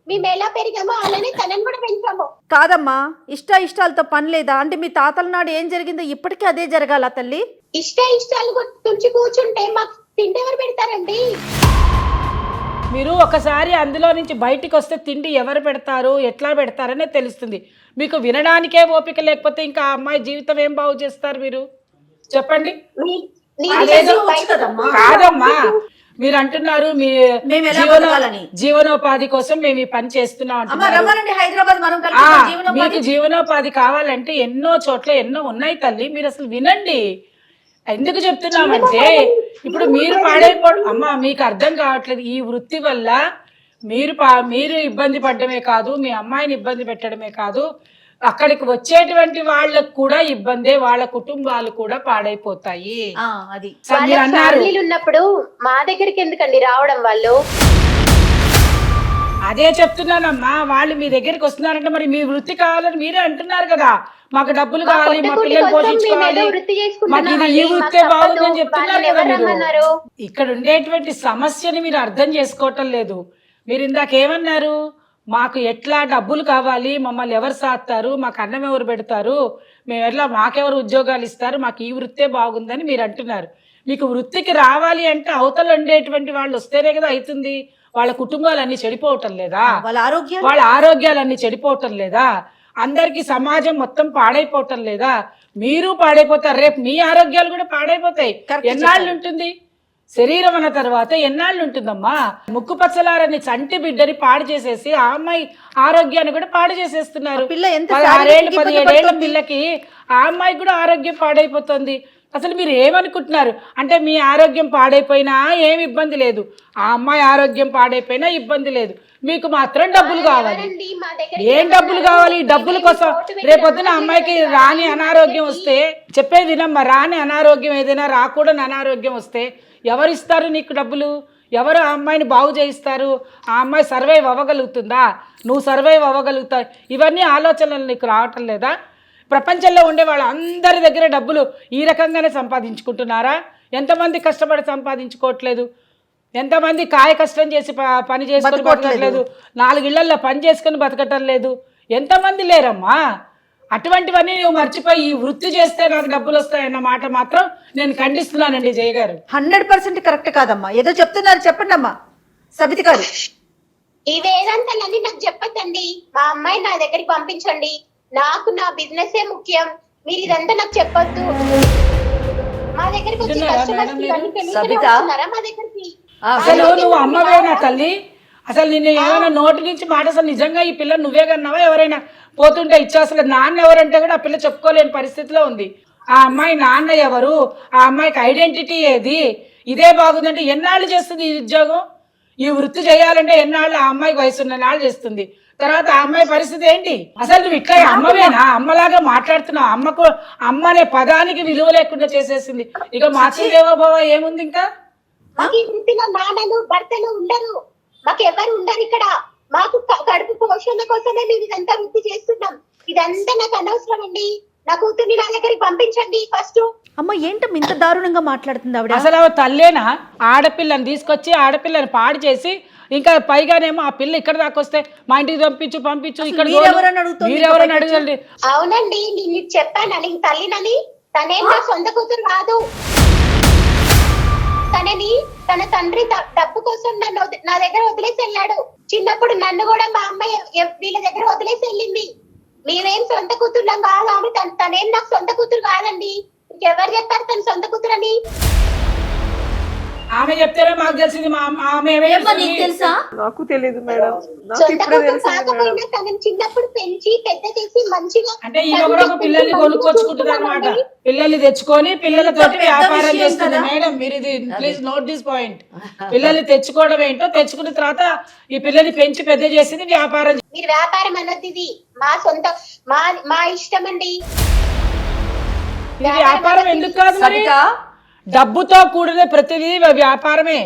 మేము ఎలా పెరిగామో అలానే తనని కూడా పెంచాము. కాదమ్మా, ఇష్టాలతో పని లేదా? అంటే మీ తాతల నాడు ఏం జరిగిందో ఇప్పటికీ అదే జరగాల తల్లి? ఇష్టాలు తుంచి కూర్చుంటే మాకు తిండి ఎవరు పెడతారండి? మీరు ఒకసారి అందులో నుంచి బయటికి వస్తే తిండి ఎవరు పెడతారు, ఎట్లా పెడతారనే తెలుస్తుంది. మీకు వినడానికే ఓపిక లేకపోతే ఇంకా ఆ అమ్మాయి జీవితం ఏం బాగు చేస్తారు మీరు చెప్పండి? కాదమ్మా, మీరు అంటున్నారు మీ జీవనోపాధి కోసం మేము ఈ పని చేస్తున్నాం అంటున్నారు. మీకు జీవనోపాధి కావాలంటే ఎన్నో చోట్ల ఎన్నో ఉన్నాయి తల్లి, మీరు అసలు వినండి. ఎందుకు చెప్తున్నామంటే ఇప్పుడు మీరు అమ్మా మీకు అర్థం కావట్లేదు. ఈ వృత్తి వల్ల మీరు ఇబ్బంది పడడమే కాదు, మీ అమ్మాయిని ఇబ్బంది పెట్టడమే కాదు, అక్కడికి వచ్చేటువంటి వాళ్ళకు కూడా ఇబ్బందే, వాళ్ళ కుటుంబాలు కూడా పాడైపోతాయి. అది ఉన్నప్పుడు మా దగ్గరికి ఎందుకండి రావడం? వాళ్ళు అదే చెప్తున్నానమ్మా. వాళ్ళు మీ దగ్గరికి వస్తున్నారంటే మరి మీ వృత్తి కావాలని మీరే అంటున్నారు కదా. మాకు డబ్బులు కావాలి, మా పిల్లలు పోషించుకోవాలి, మాకు ఇది ఈ వృత్తే బాగుందని చెప్తున్నారు కదా మీరు. ఇక్కడ ఉండేటువంటి సమస్యని మీరు అర్థం చేసుకోవటం లేదు. మీరు ఇందాకేమన్నారు? మాకు ఎట్లా డబ్బులు కావాలి, మమ్మల్ని ఎవరు సాస్తారు, మాకు అన్నం ఎవరు పెడతారు, మేము ఎట్లా మాకెవరు ఉద్యోగాలు ఇస్తారు, మాకు ఈ వృత్తే బాగుందని మీరు అంటున్నారు. మీకు వృత్తికి రావాలి అంటే అవతల ఉండేటువంటి వాళ్ళు వస్తేనే కదా అవుతుంది. వాళ్ళ కుటుంబాలన్నీ చెడిపోవటం లేదా? వాళ్ళ ఆరోగ్యాలన్నీ చెడిపోవటం లేదా? అందరికి సమాజం మొత్తం పాడైపోవటం లేదా? మీరు పాడైపోతారు, రేపు మీ ఆరోగ్యాలు కూడా పాడైపోతాయి. ఎన్నాళ్ళు ఉంటుంది శరీరం అన్న తర్వాత? ఎన్నాళ్ళు ఉంటుందమ్మా? ముక్కు పచ్చలారని చంటి బిడ్డని పాడు చేసేసి ఆ అమ్మాయి ఆరోగ్యాన్ని కూడా పాడు చేసేస్తున్నారు. 16 ఏళ్ళు 17 ఏళ్ల పిల్లకి ఆ అమ్మాయి కూడా ఆరోగ్యం పాడైపోతుంది. అసలు మీరు ఏమనుకుంటున్నారు అంటే మీ ఆరోగ్యం పాడైపోయినా ఏమి ఇబ్బంది లేదు, ఆ అమ్మాయి ఆరోగ్యం పాడైపోయినా ఇబ్బంది లేదు, మీకు మాత్రం డబ్బులు కావాలి. ఏం డబ్బులు కావాలి? డబ్బుల కోసం రేపొద్దున అమ్మాయికి రాని అనారోగ్యం వస్తే, చెప్పేది వినమ్మా, రాని అనారోగ్యం ఏదైనా రాకూడని అనారోగ్యం వస్తే ఎవరు ఇస్తారు నీకు డబ్బులు? ఎవరు ఆ అమ్మాయిని బాగు చేయిస్తారు? ఆ అమ్మాయి సర్వైవ్ అవ్వగలుగుతుందా? నువ్వు సర్వైవ్ అవ్వగలుగుతావు? ఇవన్నీ ఆలోచనలు నీకు రావటం లేదా? ప్రపంచంలో ఉండే వాళ్ళందరి దగ్గర డబ్బులు ఈ రకంగానే సంపాదించుకుంటున్నారా? ఎంతమంది కష్టపడి సంపాదించుకోవట్లేదు? ఎంతమంది కాయ కష్టం చేసి పని చేసుకొని బతకట్లేదు? 4 ఇళ్లల్లో పని చేసుకొని బతకటం లేదు? ఎంతమంది లేరమ్మా? అటువంటివన్నీ నువ్వు మర్చిపోయి ఈ వృత్తి చేస్తే నాకు డబ్బులు వస్తాయన్న మాట మాత్రం నేను ఖండిస్తున్నానండి. జయ గారు 100% కరెక్ట్ కాదమ్మా. ఏదో చెప్తున్నారు, చెప్పండి అమ్మా సబిత గారు. ఈ వేదాంతాలన్నీ నాకు చెప్పొద్దండి. మా అమ్మాయి నా దగ్గరికి పంపించండి. నాకు నా బిజినెస్ ముఖ్యం. మీరు ఇదంతా నాకు చెప్పొద్దు. మా దగ్గరికి వచ్చి కస్టమర్స్ కి అసలు నువ్వు అమ్మవేనా తల్లి? అసలు నిన్ను ఏమైనా నోటి నుంచి మాట అసలు నిజంగా ఈ పిల్ల నువ్వే కన్నావా ఎవరైనా పోతుంటే ఇచ్చా? అసలు నాన్న ఎవరంటే కూడా ఆ పిల్ల చెప్పుకోలేని పరిస్థితిలో ఉంది. ఆ అమ్మాయి నాన్న ఎవరు, ఆ అమ్మాయికి ఐడెంటిటీ ఏది, ఇదే బాగుందంటే ఎన్నాళ్ళు చేస్తుంది ఈ ఉద్యోగం? ఈ వృత్తి చేయాలంటే ఎన్నాళ్ళు? ఆ అమ్మాయికి వయసు ఉన్న నాళ్ళు చేస్తుంది. తర్వాత ఆ అమ్మాయి పరిస్థితి ఏంటి? అసలు నువ్వు ఇట్లా అమ్మవేనా? అమ్మలాగా మాట్లాడుతున్నావు. అమ్మ అనే పదానికి విలువ లేకుండా చేసేసింది. ఇక మాతృదేవోభవ ఏముంది ఇంకా? మాకు ఈ వృత్తిలో నాన్నలు భర్తలు ఉండరు, మాకు ఎవరు ఉండరు ఇక్కడ. మాకు కడుపు పోషణ కోసమే మేము ఇదంతా వృత్తి చేస్తున్నాం. ఇదంతా నాకు అనవసరం అండి. నా కూతుర్ని నా దగ్గరికి పంపించండి ఫస్ట్. అమ్మ ఏంటమ్మా ఇంత దారుణంగా మాట్లాడుతుంది ఆవిడ? అసలు ఆమె తల్లేనా? ఆడపిల్లని తీసుకొచ్చి ఆడపిల్లని పాడు చేసి ఇంకా పైగానేమో ఆ పిల్ల ఇక్కడ దాకా వస్తే మా ఇంటికి పంపించు ఇక్కడ మీరెవరని అడగండి. అవునండి, నేను నీకు చెప్పాను నేను తల్లినని. తనేం నా సొంత కూతురు కాదు. తనని తన తండ్రి డబ్బు కోసం నా దగ్గర వదిలేసి వెళ్ళాడు. చిన్నప్పుడు నన్ను కూడా మా అమ్మాయి వీళ్ళ దగ్గర వదిలేసి వెళ్ళింది. మేమేం సొంత కూతుర్లం కాదు. ఆమె తనేం నాకు సొంత కూతురు కాదండి. ఎవరు చెప్పారు తన సొంత కూతురని? ఆమె చెప్తేనే మాకు తెలిసింది. తెలుసా? నాకు తెలియదు మేడం, నాకు సొంత ఇప్పుడే కూతురు తెలిసింది మేడం. కాకపోయినా తనని చిన్నప్పుడు పెంచి పెద్ద చేసి మంచిగా అంటే ఈమె కూడా ఒక పిల్లల్ని కొనుక్కొచ్చుకుంటుంది అనమాట. పిల్లల్ని తెచ్చుకొని పిల్లలతోటి వ్యాపారం చేస్తుంది. మేడం మీరు ఇది ప్లీజ్ నోట్ దిస్ పాయింట్. పిల్లల్ని తెచ్చుకోవడం ఏంటో, తెచ్చుకున్న తర్వాత ఈ పిల్లల్ని పెంచి పెద్ద చేసింది వ్యాపారం. మీరు వ్యాపారం అన్నది ఇది మా సొంత మా ఇష్టం అండి. ఇది వ్యాపారం ఎందుకు కాదు మరి? డబ్బుతో కూడిన ప్రతిదీ వ్యాపారమే.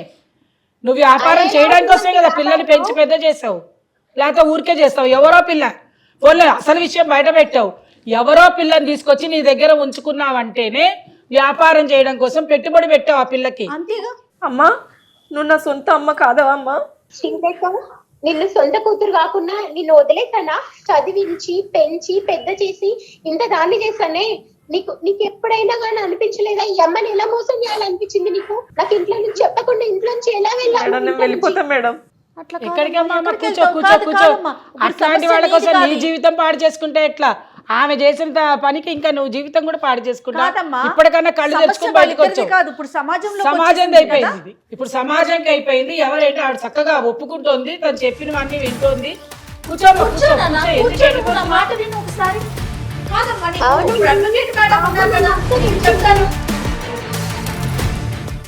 నువ్వు వ్యాపారం చేయడానికి వస్తే కదా పిల్లల్ని పెంచి పెద్ద చేసావు, లేకపోతే ఊరికే చేస్తావు. ఎవరో పిల్ల పోలే అసలు విషయం బయట పెట్టావు. ఎవరో పిల్లని తీసుకొచ్చి నీ దగ్గర ఉంచుకున్నావంటేనే వ్యాపారం చేయడం కోసం పెట్టుబడి పెట్టావు ఆ పిల్లకి. అంతేగా అమ్మా, నువ్వు నా సొంత అమ్మ కాదా అమ్మా? నిన్ను సొంత కూతురు కాకుండా నిన్ను వదిలేసానా? చదివించి పెంచి పెద్ద చేసి ఇంత దాన్ని చేశానే. నీకు ఎప్పుడైనా కానీ అనిపించలేదా ఈ అమ్మని ఎలా మోసం చేయాలనిపించింది నీకు? నాకు ఇంట్లో నుంచి చెప్పకుండా ఇంట్లో నుంచి ఎలా నేను వెళ్ళిపోతా మేడం. ఎక్కడికమ్మా? కూర్చో. అట్లాంటి వాళ్ళ కోసం నీ జీవితం పాడు చేసుకుంటే ఎట్లా? ఆమె చేసిన పనికి ఇంకా నువ్వు జీవితం కూడా పాడు చేసుకుంటా. ఇప్పటికన్నా కళ్ళు తెచ్చుకుని బయటకు వచ్చావు. సమాజం అయిపోయింది. ఇప్పుడు సమాజంకి అయిపోయింది. ఎవరైతే ఆవిడ చక్కగా ఒప్పుకుంటోంది, తను చెప్పినవన్నీ వింటోంది.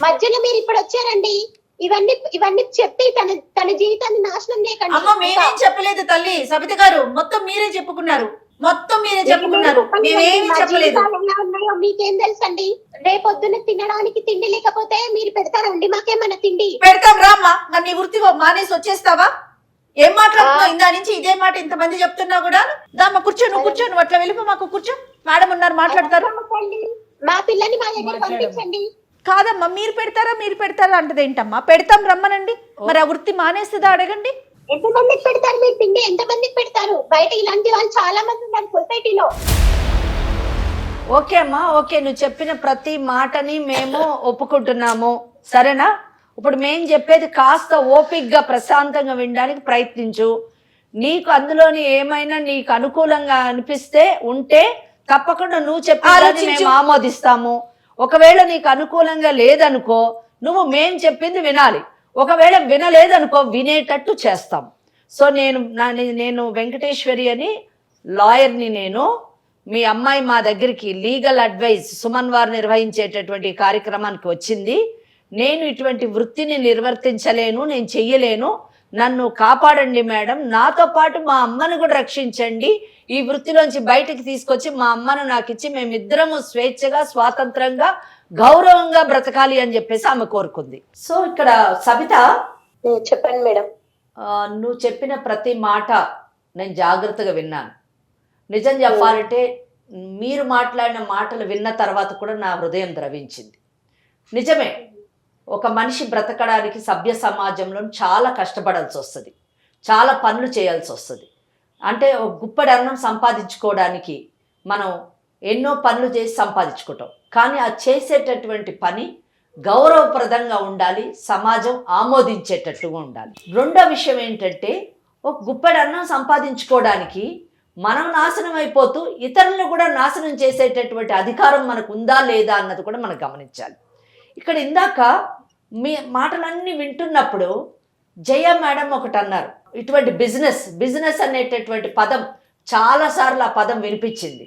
మధ్యలో మీరు ఇప్పుడు వచ్చారండి. ఇవన్నీ చెప్పి తన జీవితాన్ని నాశనం చేయకండి. అమ్మ మేమేం చెప్పలేదు తల్లి. సబిత గారు మొత్తం మీరే చెప్పుకున్నారు. మేమేమి చెప్పలేదు. మీకేం తెలుసండి? రేపొద్దున తినడానికి తిండి లేకపోతే మీరు పెడతారండి మాకేమన్నా తిండి? పెడతాం రామ్మా. నీ వృత్తి మానేసి వచ్చేస్తావా? ఏం మాట్లాడుతున్నావు? ఇందా నుంచి ఇదే మాట ఇంతమంది చెప్తున్నా కూడా. దామ్మా కూర్చో, నువ్వు కూర్చో. నువ్వు అట్లా వెళ్ళిపో, మాకు కూర్చో. మేడం ఉన్నారు, మాట్లాడతారు. మా పిల్లని మా దగ్గర పంపించండి. కాదమ్మా, మీరు పెడతారా అంటది ఏంటమ్మా? పెడతాం రమ్మనండి. మరి ఆ వృత్తి మానేస్తుందా అడగండి. ఎంతమందికి పెడతారు మీరు తిండి? ఎంతమందికి పెడతారు? బయట ఇలాంటి వాళ్ళు చాలా మంది ఉన్నారు సొసైటీలో. ఓకే అమ్మా, ఓకే. నువ్వు చెప్పిన ప్రతి మాటని మేము ఒప్పుకుంటున్నాము, సరేనా? ఇప్పుడు మేము చెప్పేది కాస్త ఓపిక్గా ప్రశాంతంగా వినడానికి ప్రయత్నించు. నీకు అందులోని ఏమైనా నీకు అనుకూలంగా అనిపిస్తే ఉంటే తప్పకుండా నువ్వు చెప్పేది మేము ఆమోదిస్తాము. ఒకవేళ నీకు అనుకూలంగా లేదనుకో, మేము చెప్పింది వినాలి. ఒకవేళ వినలేదనుకో, వినేటట్టు చేస్తాం. సో నేను వెంకటేశ్వరి అని లాయర్ని. నేను మీ అమ్మాయి మా దగ్గరికి లీగల్ అడ్వైజ్ సుమన్ వారు నిర్వహించేటటువంటి కార్యక్రమానికి వచ్చింది. నేను ఇటువంటి వృత్తిని నిర్వర్తించలేను, నేను చెయ్యలేను, నన్ను కాపాడండి మేడం, నాతో పాటు మా అమ్మను కూడా రక్షించండి, ఈ వృత్తిలోంచి బయటికి తీసుకొచ్చి మా అమ్మను నాకు ఇచ్చి మేమిద్దరము స్వేచ్ఛగా స్వాతంత్రంగా గౌరవంగా బ్రతకాలి అని చెప్పేసి ఆమె కోరుకుంది. సో ఇక్కడ సబిత చెప్పండి మేడం. నువ్వు చెప్పిన ప్రతి మాట నేను జాగ్రత్తగా విన్నాను. నిజం చెప్పాలంటే మీరు మాట్లాడిన మాటలు విన్న తర్వాత కూడా నా హృదయం ద్రవించింది. నిజమే, ఒక మనిషి బ్రతకడానికి సభ్య సమాజంలో చాలా కష్టపడాల్సి వస్తుంది, చాలా పనులు చేయాల్సి వస్తుంది. అంటే ఒక గుప్పడి అన్నం సంపాదించుకోవడానికి మనం ఎన్నో పనులు చేసి సంపాదించుకుంటాం. కానీ ఆ చేసేటటువంటి పని గౌరవప్రదంగా ఉండాలి, సమాజం ఆమోదించేటట్టుగా ఉండాలి. రెండో విషయం ఏంటంటే, ఒక గుప్పడి అన్నం సంపాదించుకోవడానికి మనం నాశనం అయిపోతూ ఇతరులను కూడా నాశనం చేసేటటువంటి అధికారం మనకు ఉందా లేదా అన్నది కూడా మనం గమనించాలి. ఇక్కడ ఇందాక మీ మాటలన్నీ వింటున్నప్పుడు జయ మేడం ఒకటి అన్నారు, ఇటువంటి బిజినెస్ అనేటటువంటి పదం చాలాసార్లు ఆ పదం వినిపించింది.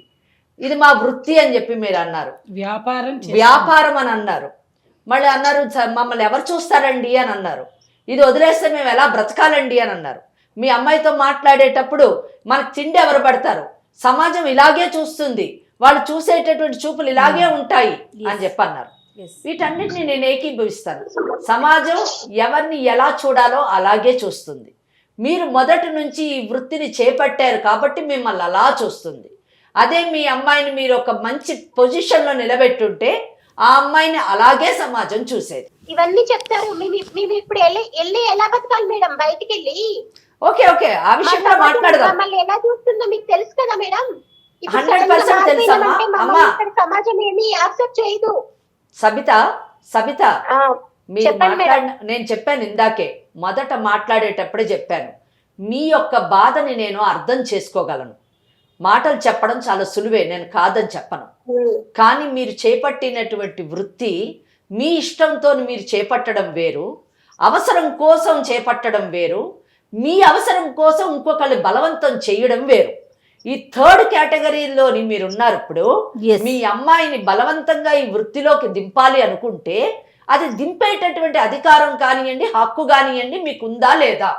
ఇది మా వృత్తి అని చెప్పి మీరు అన్నారు, వ్యాపారం అని అన్నారు. మళ్ళీ అన్నారు మమ్మల్ని ఎవరు చూస్తారండి అని అన్నారు. ఇది వదిలేస్తే మేము ఎలా బ్రతకాలండి అని అన్నారు. మీ అమ్మాయితో మాట్లాడేటప్పుడు మనకు తిండి ఎవరు పడతారు, సమాజం ఇలాగే చూస్తుంది, వాళ్ళు చూసేటటువంటి చూపులు ఇలాగే ఉంటాయి అని చెప్పి అన్నారు. వీటన్నిటిని నేను ఏకీభవిస్తాను. సమాజం ఎవరిని ఎలా చూడాలో అలాగే చూస్తుంది. మీరు మొదటి నుంచి ఈ వృత్తిని చేపట్టారు కాబట్టి మిమ్మల్ని అలా చూస్తుంది. అదే మీ అమ్మాయిని మీరు ఒక మంచి పొజిషన్లో నిలబెట్టుంటే ఆ అమ్మాయిని అలాగే సమాజం చూసేది. ఇవన్నీ చెప్తారు. మేము ఇప్పుడు వెళ్ళి ఎలా బతకాలి మేడం బయటికి వెళ్ళి? ఓకే ఆ విషయంలో మాట్లాడదాం. మమ్మల్ని ఎలా చూస్తుందో మీకు తెలుసు కదా మేడం. 100% తెలుసమ్మా. అమ్మా సమాజం ఏమి యాక్సెప్ట్ చేయదు. సబిత మీరు నేను చెప్పాను ఇందాకే, మొదట మాట్లాడేటప్పుడే చెప్పాను, మీ యొక్క బాధని నేను అర్థం చేసుకోగలను. మాటలు చెప్పడం చాలా సులువే, నేను కాదని చెప్పను. కానీ మీరు చేపట్టినటువంటి వృత్తి మీ ఇష్టంతో మీరు చేపట్టడం వేరు, అవసరం కోసం చేపట్టడం వేరు, మీ అవసరం కోసం ఇంకొకళ్ళు బలవంతం చేయడం వేరు. ఈ థర్డ్ కేటగిరీలోని మీరున్నారు. ఇప్పుడు మీ అమ్మాయిని బలవంతంగా ఈ వృత్తిలోకి దింపాలి అనుకుంటే అది దింపేటటువంటి అధికారం కానివ్వండి, హక్కు కానివ్వండి మీకు ఉందా లేదా?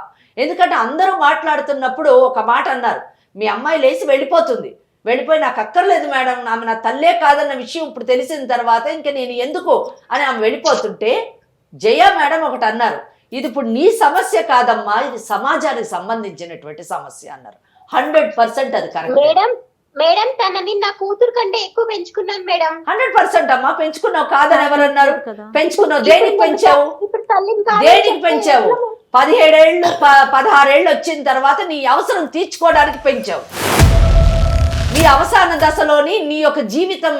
ఎందుకంటే అందరూ మాట్లాడుతున్నప్పుడు ఒక మాట అన్నారు, మీ అమ్మాయి లేచి వెళ్ళిపోయి నాకు అక్కర్లేదు మేడం, ఆమె నా తల్లే కాదన్న విషయం ఇప్పుడు తెలిసిన తర్వాత ఇంకా నేను ఎందుకు అని ఆమె వెళ్ళిపోతుంటే జయ మేడం ఒకటి అన్నారు, ఇది ఇప్పుడు నీ సమస్య కాదమ్మా, ఇది సమాజానికి సంబంధించినటువంటి సమస్య అన్నారు. 100% అది కరెక్ట్ మేడం. తనని నా కూతురు కంటే ఎక్కువ పెంచుకున్నాను మేడం. 100% అమ్మా పెంచుకున్నావు, కాదని ఎవరన్నారు? పెంచుకున్నావు. దేనికి పెంచావు? 17 ఏళ్ళు 16 ఏళ్ళు వచ్చిన తర్వాత నీ అవసరం తీర్చుకోవడానికి పెంచావు. నీ అవసాన దశలోని నీ యొక్క జీవితం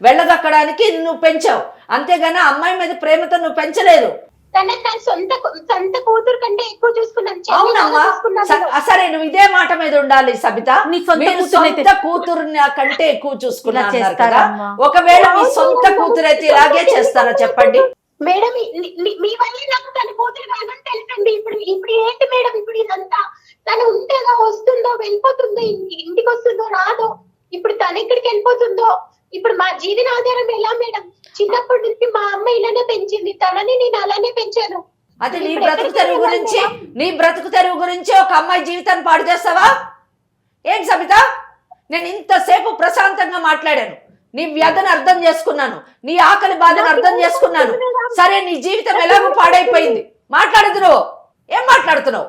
వెళ్ళగక్కడానికి నువ్వు పెంచావు, అంతేగాని అమ్మాయి మీద ప్రేమతో నువ్వు పెంచలేదు. సొంత కూతురు కంటే ఎక్కువ చూసుకున్నాను. అవునమ్మా, సరే నువ్వు ఇదే మాట మీద ఉండాలి సబిత. సొంత కూతురు కంటే ఎక్కువ చూసుకున్నారు కదా, ఒకవేళ మీ సొంత కూతురు అయితే ఇలాగే చేస్తారా చెప్పండి మేడం? మీ వల్ల నాకు తన కూతురు కాదని తెలుసండి. ఇప్పుడు ఏంటి మేడం? ఇప్పుడు ఇదంతా తను ఉంటేగా వస్తుందో వెళ్ళిపోతుందో, ఇంటికి వస్తుందో రాదో, ఇప్పుడు తను ఎక్కడికి వెళ్ళిపోతుందో, ఇప్పుడు మా జీవన ఆధారం ఎలా మేడం? చిన్నప్పటి నుంచి మా అమ్మ ఇలానే పెంచింది, తనని నేను అలానే పెంచాను. అది నీ బ్రతుకు తెరువు గురించి ఒక అమ్మాయి జీవితాన్ని పాడు చేస్తావా? ఏంటి సబిత, నేను ఇంతసేపు ప్రశాంతంగా మాట్లాడాను, నీ వ్యధను అర్థం చేసుకున్నాను, నీ ఆకలి బాధను అర్థం చేసుకున్నాను. సరే నీ జీవితం ఎలాగో పాడైపోయింది, మాట్లాడుతున్నావు. ఏం మాట్లాడుతున్నావు?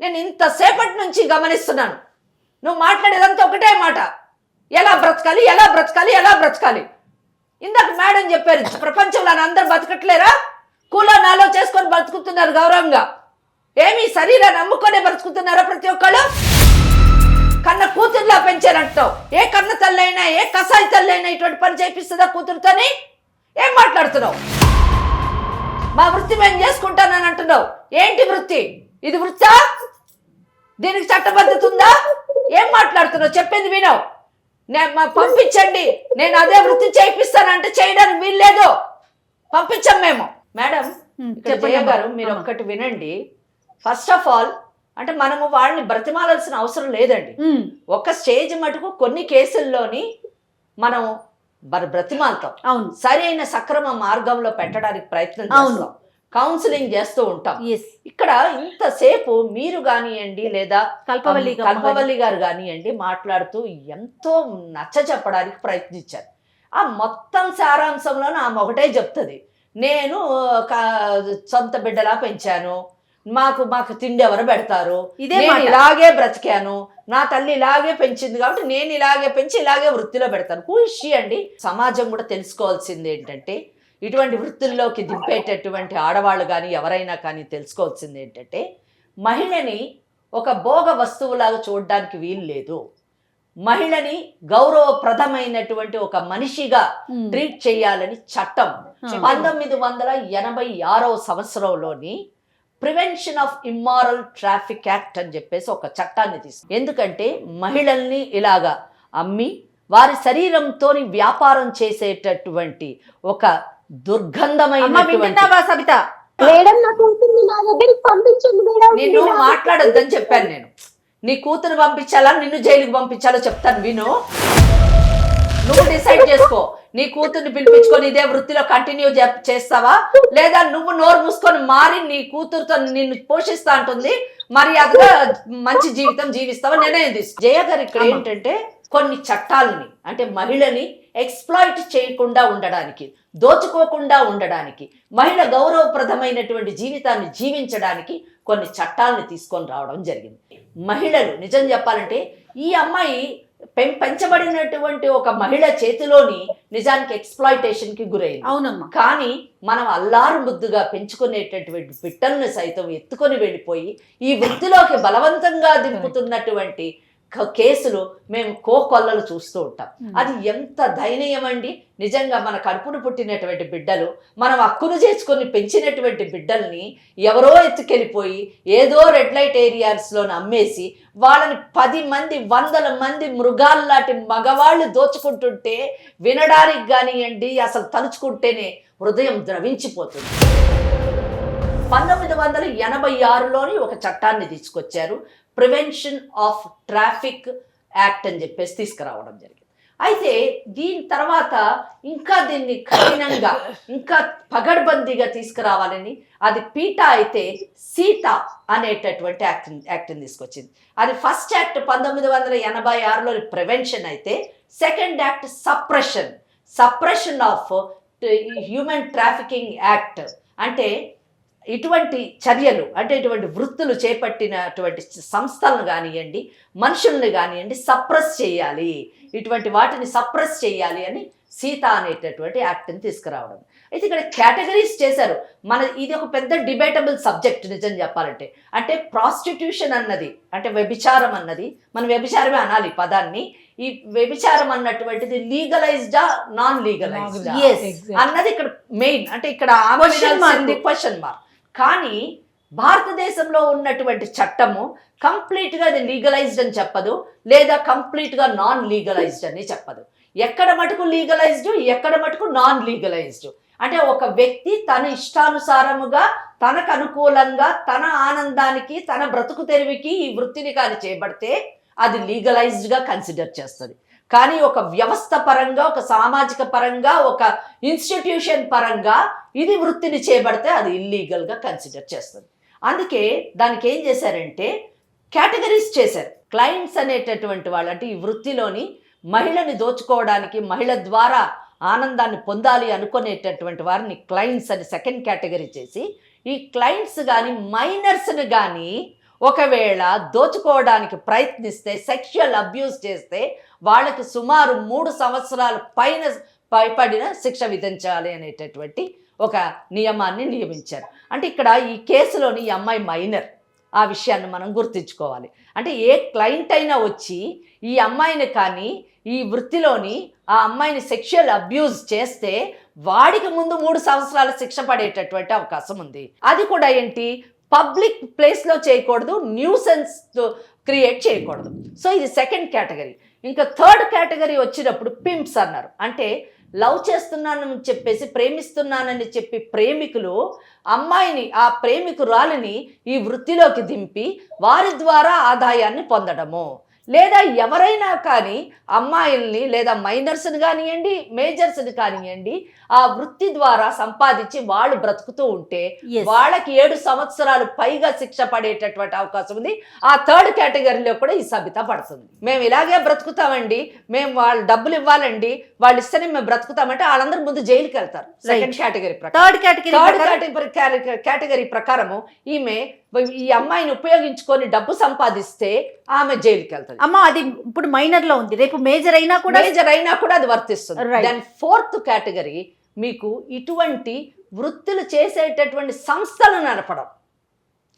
నేను ఇంతసేపటి నుంచి గమనిస్తున్నాను, నువ్వు మాట్లాడేదంతా ఒకటే మాట, ఎలా బ్రతకాలి. ఇందాక మేడం చెప్పారు, ప్రపంచంలో అందరు బతకట్లేరా? కూలో నాలో చేసుకొని బతుకుతున్నారు గౌరవంగా. ఏమి శరీరాన్ని నమ్ముకొనే బ్రతుకుతున్నారా ప్రతి ఒక్కళ్ళు? కన్న కూతురులా పెంచారంటావు. ఏ కన్న తల్లైనా, ఏ కసాయి తల్లైనా ఇటువంటి పని చేపిస్తుందా కూతురుతోని? ఏం మాట్లాడుతున్నావు? మా వృత్తి మేము చేసుకుంటానని అంటున్నావు. ఏంటి వృత్తి? ఇది వృత్తా? దీనికి చట్టబద్ధత ఉందా? ఏం మాట్లాడుతున్నావు? చెప్పింది వినవు. పంపించండి, నేను అదే వృత్తి చేయిస్తానంటే చేయడానికి వీల్లేదు, పంపించాం మేము. మేడం జయ గారు మీరు ఒక్కటి వినండి. ఫస్ట్ ఆఫ్ ఆల్ అంటే మనము వాళ్ళని బ్రతిమాలాల్సిన అవసరం లేదండి. ఒక స్టేజ్ మటుకు కొన్ని కేసుల్లోని మనం బ్రతిమాలతాం, సరైన సక్రమ మార్గంలో పెట్టడానికి ప్రయత్నం చేస్తాం, కౌన్సిలింగ్ చేస్తూ ఉంటాం. ఇక్కడ ఇంతసేపు మీరు కానివ్వండి లేదా కల్పవల్లి గారు కానివ్వండి మాట్లాడుతూ ఎంతో నచ్చ చెప్పడానికి ప్రయత్నించారు. ఆ మొత్తం సారాంశంలోనే ఆమె ఒకటే చెప్తుంది, నేను సొంత బిడ్డలా పెంచాను, మాకు తిండి ఎవరు పెడతారు, నేను ఇలాగే బ్రతికాను, నా తల్లి ఇలాగే పెంచింది కాబట్టి నేను ఇలాగే పెంచి ఇలాగే వృత్తిలో పెడతాను. ఖుషి అండి. సమాజం కూడా తెలుసుకోవాల్సింది ఏంటంటే, ఇటువంటి వృత్తుల్లోకి దింపేటటువంటి ఆడవాళ్ళు కానీ ఎవరైనా కానీ తెలుసుకోవాల్సింది ఏంటంటే, మహిళని ఒక భోగ వస్తువులాగా చూడడానికి వీలు లేదు. మహిళని గౌరవప్రదమైనటువంటి ఒక మనిషిగా ట్రీట్ చేయాలని చట్టం 1986వ సంవత్సరంలోని prevention of immoral traffic act అని చెప్పేసి ఒక చట్టాన్ని తీసుకు. ఎందుకంటే మహిళల్ని ఇలాగా అమ్మి వారి శరీరంతో వ్యాపారం చేసేటటువంటి ఒక దుర్గంధమైనటువంటి మేడం నా కూతుర్ని నా దగ్గరికి పంపించండి మేడం. నిన్ను మాట్లాడొద్దని చెప్పాను నేను. నీ కూతురు పంపించాలా నిన్ను జైలుకి పంపించాలో చెప్తాను విను. నువ్వు డిసైడ్ చేసుకో. నీ కూతుర్ని పిలిపించుకొని ఇదే వృత్తిలో కంటిన్యూ చేస్తావా, లేదా నువ్వు నోరు మూసుకొని మారి నీ కూతురుతో నిన్ను పోషిస్తా అంటుంది మర్యాదగా మంచి జీవితం జీవిస్తావా నిర్ణయం తీసుకో. జయ గారు ఇక్కడ ఏంటంటే కొన్ని చట్టాలని అంటే మహిళని ఎక్స్ప్లాయిట్ చేయకుండా ఉండడానికి, దోచుకోకుండా ఉండడానికి, మహిళ గౌరవప్రదమైనటువంటి జీవితాన్ని జీవించడానికి కొన్ని చట్టాలను తీసుకొని రావడం జరిగింది. మహిళలు నిజం చెప్పాలంటే ఈ అమ్మాయి పెంచబడినటువంటి ఒక మహిళ చేతిలోని నిజానికి ఎక్స్ప్లాయిటేషన్ కి గురైంది. అవునమ్మా. కానీ మనం అల్లారు ముద్దుగా పెంచుకునేటటువంటి బిడ్డలను సైతం ఎత్తుకొని వెళ్ళిపోయి ఈ వృత్తిలోకి బలవంతంగా దింపుతున్నటువంటి కేసులు మేము కోకొల్లలు చూస్తూ ఉంటాం. అది ఎంత దయనీయం అండి. నిజంగా మన కడుపును పుట్టినటువంటి బిడ్డలు, మనం హక్కును చేసుకొని పెంచినటువంటి బిడ్డల్ని ఎవరో ఎత్తుకెళ్ళిపోయి ఏదో రెడ్ లైట్ ఏరియాస్లో అమ్మేసి వాళ్ళని 10 మంది 100 మంది మృగాల్లాంటి మగవాళ్ళు దోచుకుంటుంటే వినడానికి కానివ్వండి, అసలు తలుచుకుంటేనే హృదయం ద్రవించిపోతుంది. 1986లోని ఒక చట్టాన్ని తీసుకొచ్చారు, ప్రివెన్షన్ ఆఫ్ ట్రాఫిక్ యాక్ట్ అని చెప్పేసి తీసుకురావడం జరిగింది. అయితే దీని తర్వాత ఇంకా దీన్ని కఠినంగా ఇంకా పగడ్బందీగా తీసుకురావాలని అది పీటా అయితే సీత అనేటటువంటి యాక్ట్ని తీసుకొచ్చింది. అది ఫస్ట్ యాక్ట్ 1986లో ప్రివెన్షన్ అయితే second act suppression of human trafficking act. అంటే ఇటువంటి చర్యలు అంటే ఇటువంటి వృత్తులు చేపట్టినటువంటి సంస్థలను కానివ్వండి, మనుషుల్ని కానివ్వండి సప్రెస్ చేయాలి, ఇటువంటి వాటిని సప్రెస్ చేయాలి అని సీత అనేటటువంటి యాక్ట్ని తీసుకురావడం. అయితే ఇక్కడ కేటగిరీస్ చేశారు. ఇది ఒక పెద్ద డిబేటబుల్ సబ్జెక్ట్ నిజం చెప్పాలంటే. అంటే ప్రాస్టిట్యూషన్ అన్నది అంటే వ్యభిచారం అన్నది, మనం వ్యభిచారమే అనాలి పదాన్ని. ఈ వ్యభిచారం అన్నటువంటిది లీగలైజ్డా నాన్ లీగలైజ్డా అన్నది ఇక్కడ మెయిన్. అంటే ఇక్కడ క్వశ్చన్ మార్క్. కానీ భారతదేశంలో ఉన్నటువంటి చట్టము కంప్లీట్గా అది లీగలైజ్డ్ అని చెప్పదు, లేదా కంప్లీట్గా నాన్ లీగలైజ్డ్ అని చెప్పదు. ఎక్కడ మటుకు లీగలైజ్డ్, ఎక్కడ మటుకు నాన్ లీగలైజ్డ్. అంటే ఒక వ్యక్తి తన ఇష్టానుసారముగా తనకు అనుకూలంగా తన ఆనందానికి తన బ్రతుకు తెరివికి ఈ వృత్తిని కానీ చేపడితే అది లీగలైజ్డ్గా కన్సిడర్ చేస్తుంది. కానీ ఒక వ్యవస్థ పరంగా, ఒక సామాజిక పరంగా, ఒక ఇన్స్టిట్యూషన్ పరంగా ఇది వృత్తిని చేపడితే అది ఇల్లీగల్గా కన్సిడర్ చేస్తుంది. అందుకే దానికి ఏం చేశారంటే కేటగిరీస్ చేశారు. క్లయింట్స్ అనేటటువంటి వాళ్ళు అంటే ఈ వృత్తిలోని మహిళని దోచుకోవడానికి, మహిళ ద్వారా ఆనందాన్ని పొందాలి అనుకునేటటువంటి వారిని క్లయింట్స్ అని సెకండ్ కేటగిరీ చేసి, ఈ క్లయింట్స్ కానీ మైనర్స్ని కానీ ఒకవేళ దోచుకోవడానికి ప్రయత్నిస్తే, సెక్షువల్ అబ్యూస్ చేస్తే వాళ్ళకి సుమారు 3 సంవత్సరాల పైబడిన శిక్ష విధించాలి అనేటటువంటి ఒక నియమాన్ని నియమించారు. అంటే ఇక్కడ ఈ కేసులోని ఈ అమ్మాయి మైనర్, ఆ విషయాన్ని మనం గుర్తుంచుకోవాలి. అంటే ఏ క్లయింట్ అయినా వచ్చి ఈ అమ్మాయిని కానీ ఈ వృత్తిలోని ఆ అమ్మాయిని సెక్షువల్ అబ్యూస్ చేస్తే వాడికి ముందు 3 సంవత్సరాల శిక్ష పడేటటువంటి అవకాశం ఉంది. అది కూడా ఏంటి, పబ్లిక్ ప్లేస్లో చేయకూడదు, న్యూసెన్స్ క్రియేట్ చేయకూడదు. సో ఇది సెకండ్ కేటగిరీ. ఇంకా థర్డ్ కేటగిరీ వచ్చినప్పుడు పింప్స్ అన్నారు. అంటే లవ్ చేస్తున్నానని చెప్పేసి, ప్రేమిస్తున్నానని చెప్పి ప్రేమికులు అమ్మాయిని, ఆ ప్రేమికురాలిని ఈ వృత్తిలోకి దింపి వారి ద్వారా ఆదాయాన్ని పొందడము, లేదా ఎవరైనా కానీ అమ్మాయిల్ని లేదా మైనర్స్ని కానివ్వండి, మేజర్స్ని కానివ్వండి ఆ వృత్తి ద్వారా సంపాదించి వాళ్ళు బ్రతుకుతూ ఉంటే వాళ్ళకి 7 సంవత్సరాలు పైగా శిక్ష పడేటటువంటి అవకాశం ఉంది. ఆ థర్డ్ కేటగిరీలో కూడా ఈ సబిత పడుతుంది. మేము ఇలాగే బ్రతుకుతామండి, మేము వాళ్ళు డబ్బులు ఇవ్వాలండి, వాళ్ళు ఇస్తేనే మేము బ్రతుకుతామంటే వాళ్ళందరూ ముందు జైలుకి వెళ్తారు. సెకండ్ కేటగిరీ కేటగిరీ ప్రకారము ఈమె ఈ అమ్మాయిని ఉపయోగించుకొని డబ్బు సంపాదిస్తే ఆమె జైలుకి వెళ్తారు. అమ్మ అది ఇప్పుడు మైనర్ లో ఉంది, రేపు మేజర్ అయినా కూడా అది వర్తిస్తుంది. దాని ఫోర్త్ కేటగిరీ మీకు ఇటువంటి వృత్తులు చేసేటటువంటి సంస్థలు నడపడం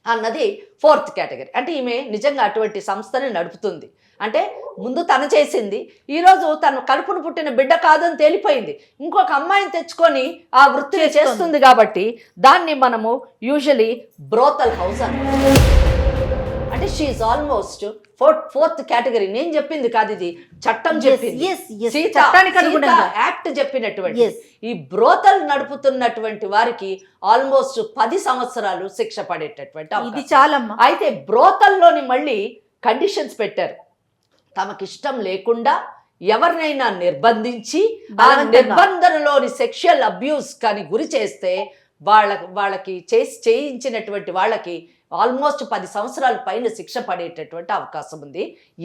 అన్నది ఫోర్త్ కేటగిరీ. అంటే ఈమె నిజంగా అటువంటి సంస్థని నడుపుతుంది. అంటే ముందు తను చేసింది, ఈరోజు తను కడుపును పుట్టిన బిడ్డ కాదని తేలిపోయింది, ఇంకొక అమ్మాయిని తెచ్చుకొని ఆ వృత్తిని చేస్తుంది. కాబట్టి దాన్ని మనము యూజువలీ బ్రోతల్ హౌస్ అంటాం. అంటే షీఈ్ ఆల్మోస్ట్ ఫోర్త్ కేటగిరీ. నేను చెప్పింది కాదు, ఇది చట్టం చెప్పింది. yes, yes. సీత చట్టానికి అనుగుణంగా. యాక్ట్ చెప్పినటువంటి Yes. ఈ బ్రోతల్ నడుపుతున్నటువంటి వారికి ఆల్మోస్ట్ 10 సంవత్సరాలు శిక్ష పడేటటువంటి ఇది అవకాశం. చాలమ్మా. అయితే బ్రోతల్లోని మళ్ళీ కండిషన్స్ పెట్టారు. తమకిష్టం లేకుండా ఎవరినైనా నిర్బంధించి ఆ నిర్బంధనలోని సెక్షువల్ అబ్యూస్ కానీ గురి చేస్తే వాళ్ళకి చేయించినటువంటి వాళ్ళకి ఆల్మోస్ట్ 10 సంవత్సరాల పైన శిక్ష పడేటటువంటి అవకాశం ఉంది.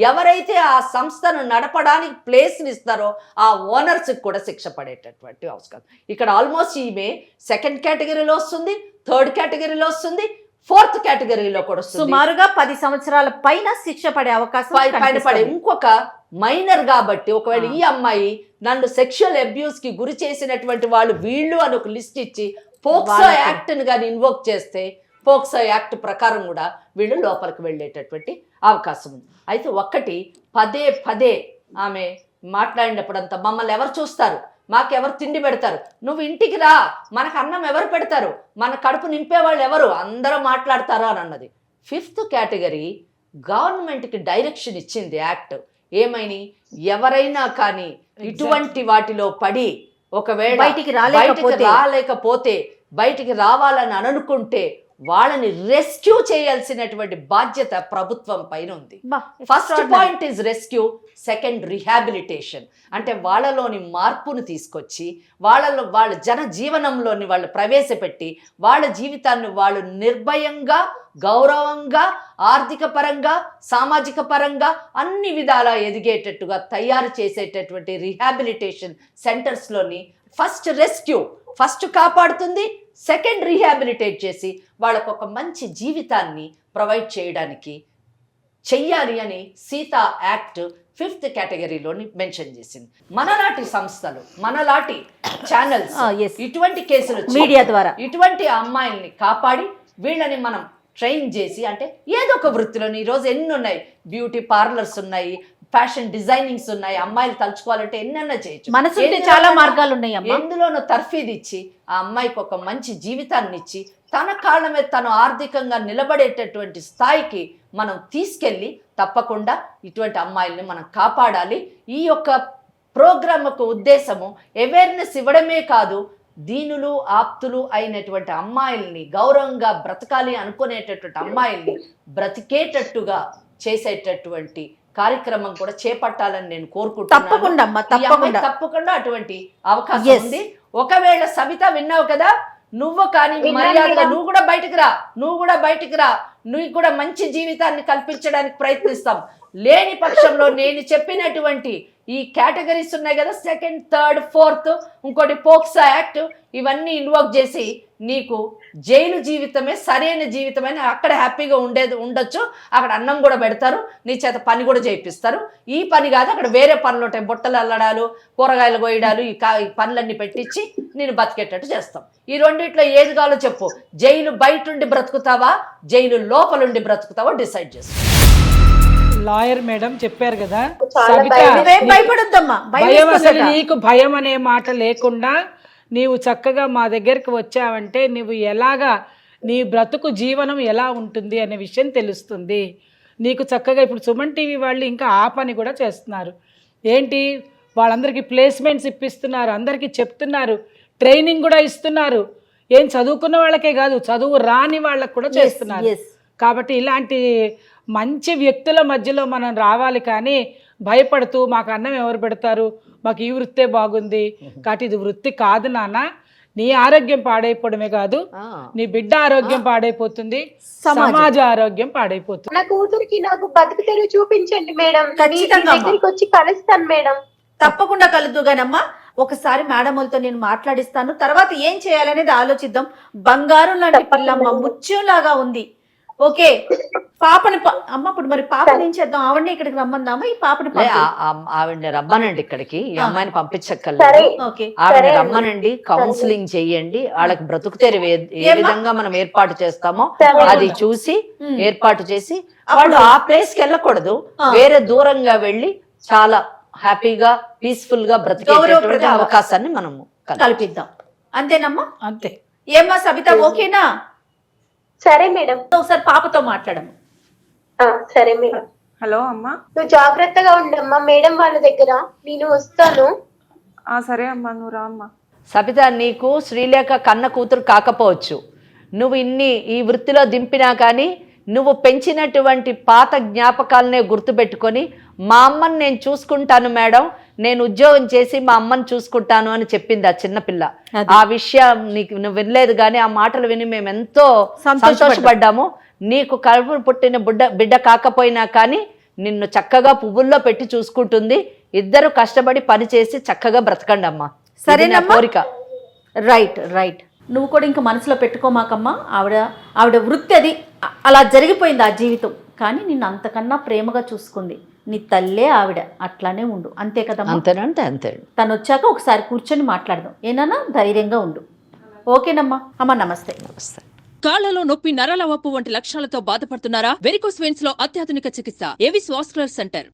ఎవరైతే ఆ సంస్థను నడపడానికి ప్లేస్ని ఇస్తారో ఆ ఓనర్స్కి కూడా శిక్ష పడేటటువంటి అవకాశం. ఇక్కడ ఆల్మోస్ట్ ఈమె 2nd కేటగిరీలో వస్తుంది, 3rd కేటగిరీలో వస్తుంది, 4th కేటగిరీలో కూడా వస్తుంది. సుమారుగా 10 సంవత్సరాల పైన శిక్ష పడే అవకాశం పైన పడే. ఇంకొక మైనర్ కాబట్టి ఒకవేళ ఈ అమ్మాయి నన్ను సెక్షువల్ అబ్యూస్ కి గురి చేసినటువంటి వాళ్ళు వీళ్ళు అని ఒక లిస్ట్ ఇచ్చి పోక్సో యాక్ట్ ని కానీ ఇన్వోక్ చేస్తే పోక్సో యాక్ట్ ప్రకారం కూడా వీళ్ళు లోపలికి వెళ్ళేటటువంటి అవకాశం ఉంది. అయితే ఒక్కటి పదే ఆమె మాట్లాడినప్పుడంతా మమ్మల్ని ఎవరు చూస్తారు, మాకెవరు తిండి పెడతారు, నువ్వు ఇంటికి రా, మనకు అన్నం ఎవరు పెడతారు, మన కడుపు నింపేవాళ్ళు ఎవరు, అందరూ మాట్లాడతారా అని అన్నది. 5th కేటగిరీ గవర్నమెంట్కి డైరెక్షన్ ఇచ్చింది యాక్ట్. ఏమైనా ఎవరైనా కానీ ఇటువంటి వాటిలో పడి ఒకవేళ బయటికి రాలేకపోతే బయటికి రావాలని అనుకుంటే వాళ్ళని రెస్క్యూ చేయాల్సినటువంటి బాధ్యత ప్రభుత్వం పైన ఉంది. First point is rescue, second rehabilitation. అంటే వాళ్ళలోని మార్పును తీసుకొచ్చి వాళ్ళ జనజీవనంలోని వాళ్ళు ప్రవేశపెట్టి వాళ్ళ జీవితాన్ని వాళ్ళు నిర్భయంగా, గౌరవంగా, ఆర్థిక పరంగా, సామాజిక పరంగా అన్ని విధాలా ఎదిగేటట్టుగా తయారు చేసేటటువంటి రిహాబిలిటేషన్ సెంటర్స్లోని ఫస్ట్ రెస్క్యూ, ఫస్ట్ కాపాడుతుంది, సెకండ్ రీహాబిలిటేట్ చేసి వాళ్ళకు ఒక మంచి జీవితాన్ని ప్రొవైడ్ చేయడానికి చెయ్యాలి అని సీతా యాక్ట్ 5th కేటగిరీలోని మెన్షన్ చేసింది. మనలాంటి సంస్థలు, మనలాంటి ఛానల్స్ ఇటువంటి కేసులు మీడియా ద్వారా ఇటువంటి అమ్మాయిల్ని కాపాడి వీళ్ళని మనం ట్రైన్ చేసి, అంటే ఏదో ఒక వృత్తిలోని ఈరోజు ఎన్ని ఉన్నాయి, బ్యూటీ పార్లర్స్ ఉన్నాయి, ఫ్యాషన్ డిజైనింగ్స్ ఉన్నాయి, అమ్మాయిలు తలుచుకోవాలంటే ఎన్నెన్న చేయొచ్చు. మనసుంటే చాలా మార్గాలు ఉన్నాయి. ఎందులోనూ తర్ఫీదు ఇచ్చి ఆ అమ్మాయికి ఒక మంచి జీవితాన్ని ఇచ్చి తన కాళ్ళ మీద తను ఆర్థికంగా నిలబడేటటువంటి స్థాయికి మనం తీసుకెళ్ళి తప్పకుండా ఇటువంటి అమ్మాయిల్ని మనం కాపాడాలి. ఈ యొక్క ప్రోగ్రామ్ యొక్క ఉద్దేశము అవేర్నెస్ ఇవ్వడమే కాదు, దీనులు ఆప్తులు అయినటువంటి అమ్మాయిల్ని, గౌరవంగా బ్రతకాలి అనుకునేటటువంటి అమ్మాయిల్ని బ్రతికేటట్టుగా చేసేటటువంటి కార్యక్రమం కూడా చేపట్టాలని నేను కోరుకుంటున్నాను. తప్పకుండా అటువంటి అవకాశం ఉంది. ఒకవేళ సవిత విన్నావు కదా, నువ్వు కానీ మర్యాదగా నువ్వు కూడా బయటకు రా, నువ్వు కూడా మంచి జీవితాన్ని కల్పించడానికి ప్రయత్నిస్తాం. లేని పక్షంలో నేను చెప్పినటువంటి ఈ కేటగిరీస్ ఉన్నాయి కదా, 2nd, 3rd, 4th, ఇంకోటి పోక్సో యాక్ట్, ఇవన్నీ ఇన్వోక్ చేసి నీకు జైలు జీవితమే సరైన జీవితమే, అక్కడ హ్యాపీగా ఉండొచ్చు, అక్కడ అన్నం కూడా పెడతారు, నీ చేత పని కూడా చేయిస్తారు. ఈ పని కాదు, అక్కడ వేరే పనులు ఉంటాయి, బుట్టలు అల్లడాలు, కూరగాయలు కోయడాలు, ఈ పనులన్నీ పెట్టించి నేను బతికేటట్టు చేస్తాం. ఈ రెండిట్లో ఏది కావాలో చెప్పు, జైలు బయటుండి బ్రతుకుతావా, జైలు లోపలుండి బ్రతుకుతావా డిసైడ్ చేస్తావు. లాయర్ మేడం చెప్పారు కదా, భయం అసలు నీకు భయం అనే మాట లేకుండా నీవు చక్కగా మా దగ్గరికి వచ్చావంటే నువ్వు ఎలాగా నీ బ్రతుకు జీవనం ఎలా ఉంటుంది అనే విషయం తెలుస్తుంది నీకు. చక్కగా ఇప్పుడు సుమన్ టీవీ వాళ్ళు ఇంకా ఆ పని కూడా చేస్తున్నారు. ఏంటి, వాళ్ళందరికీ ప్లేస్మెంట్స్ ఇప్పిస్తున్నారు, అందరికీ చెప్తున్నారు, ట్రైనింగ్ కూడా ఇస్తున్నారు. ఏం చదువుకున్న వాళ్ళకే కాదు, చదువు రాని వాళ్ళకు కూడా చేస్తున్నారు. కాబట్టి ఇలాంటి మంచి వ్యక్తుల మధ్యలో మనం రావాలి, కానీ భయపడుతూ మాకు అన్నం ఎవరు పెడతారు, మాకు ఈ వృత్తే బాగుంది, కాబట్టి ఇది వృత్తి కాదు నాన్న. నీ ఆరోగ్యం పాడైపోవడమే కాదు, నీ బిడ్డ ఆరోగ్యం పాడైపోతుంది, సమాజ ఆరోగ్యం పాడైపోతుంది. నా కూతురికి నాకు బతుకు తెరువు చూపించండి మేడం, ఖచ్చితంగా దగ్గరికి వచ్చి కలుస్తాను మేడం. తప్పకుండా కలుద్దుగానమ్మా. ఒకసారి మేడములతో నేను మాట్లాడిస్తాను, తర్వాత ఏం చేయాలనేది ఆలోచిద్దాం. బంగారం లాంటి పిల్లమ్మ, ముత్యంలాగా ఉంది. ఓకే, పాపని అమ్మ ఇప్పుడు మరి పాపని ఏం చేద్దాం, ఆవిడని ఇక్కడికి రమ్మందామా? ఈ పాపని ఆవిడని రమ్మనండి ఇక్కడికి, ఈ అమ్మాయిని పంపించక్కర్లేదు, ఆవిడని రమ్మనండి, కౌన్సిలింగ్ చెయ్యండి, వాళ్ళకి బ్రతుకు తెరువు ఏ విధంగా మనం ఏర్పాటు చేస్తామో అది చూసి ఏర్పాటు చేసి వాళ్ళు ఆ ప్లేస్ కి వెళ్ళకూడదు, వేరే దూరంగా వెళ్ళి చాలా హ్యాపీగా పీస్ఫుల్ గా బ్రతికేటటువంటి అవకాశాన్ని మనము కల్పిద్దాం. అంతేనమ్మా? అంతే. ఏమ్మా సబిత, ఓకేనా? సరే మేడం. ఒకసారి పాపతో మాట్లాడము. సరే మేడం. హలో అమ్మా. నువ్వు జాగ్రత్తగా ఉండమ్మా మేడం వాళ్ళ దగ్గర, నేను వస్తాను. సరే అమ్మా, నువ్వు రా అమ్మా. సబిత, నీకు శ్రీలేఖ కన్న కూతురు కాకపోవచ్చు, నువ్వు ఈ వృత్తిలో దింపినా కానీ నువ్వు పెంచినటువంటి పాత జ్ఞాపకాలనే గుర్తుపెట్టుకొని మా అమ్మని నేను చూసుకుంటాను మేడం, నేను ఉద్యోగం చేసి మా అమ్మని చూసుకుంటాను అని చెప్పింది ఆ చిన్నపిల్ల. ఆ విషయం నువ్వు వినలేదు, కానీ ఆ మాటలు విని మేము ఎంతో సంతోషపడ్డాము. నీకు కడుపు పుట్టిన బిడ్డ కాకపోయినా కానీ నిన్ను చక్కగా పువ్వుల్లో పెట్టి చూసుకుంటుంది. ఇద్దరు కష్టపడి పని చేసి చక్కగా బ్రతకండి అమ్మా. సరేనా కోరిక. రైట్. నువ్వు కూడా ఇంకా మనసులో పెట్టుకోమాకమ్మా. ఆవిడ వృత్తి అది, అలా జరిగిపోయింది ఆ జీవితం. కానీ నిన్ను అంతకన్నా ప్రేమగా చూసుకుంది నీ తల్లే ఆవిడ. అట్లానే ఉండు, అంతే కదమ్మా? అంతేనంటే అంతే. తను వచ్చాక ఒకసారి కూర్చొని మాట్లాడదాం, ఏనా? ధైర్యంగా ఉండు. ఓకేనమ్మా. అమ్మ నమస్తే. నమస్తే. కాళ్లలో నొప్పి, నరాల వాపు వంటి లక్షణాలతో బాధపడుతున్నారా? వెరికోస్ వెయిన్స్ లో అత్యాధునిక చికిత్స ఏవిస్ వాస్కులర్ సెంటర్.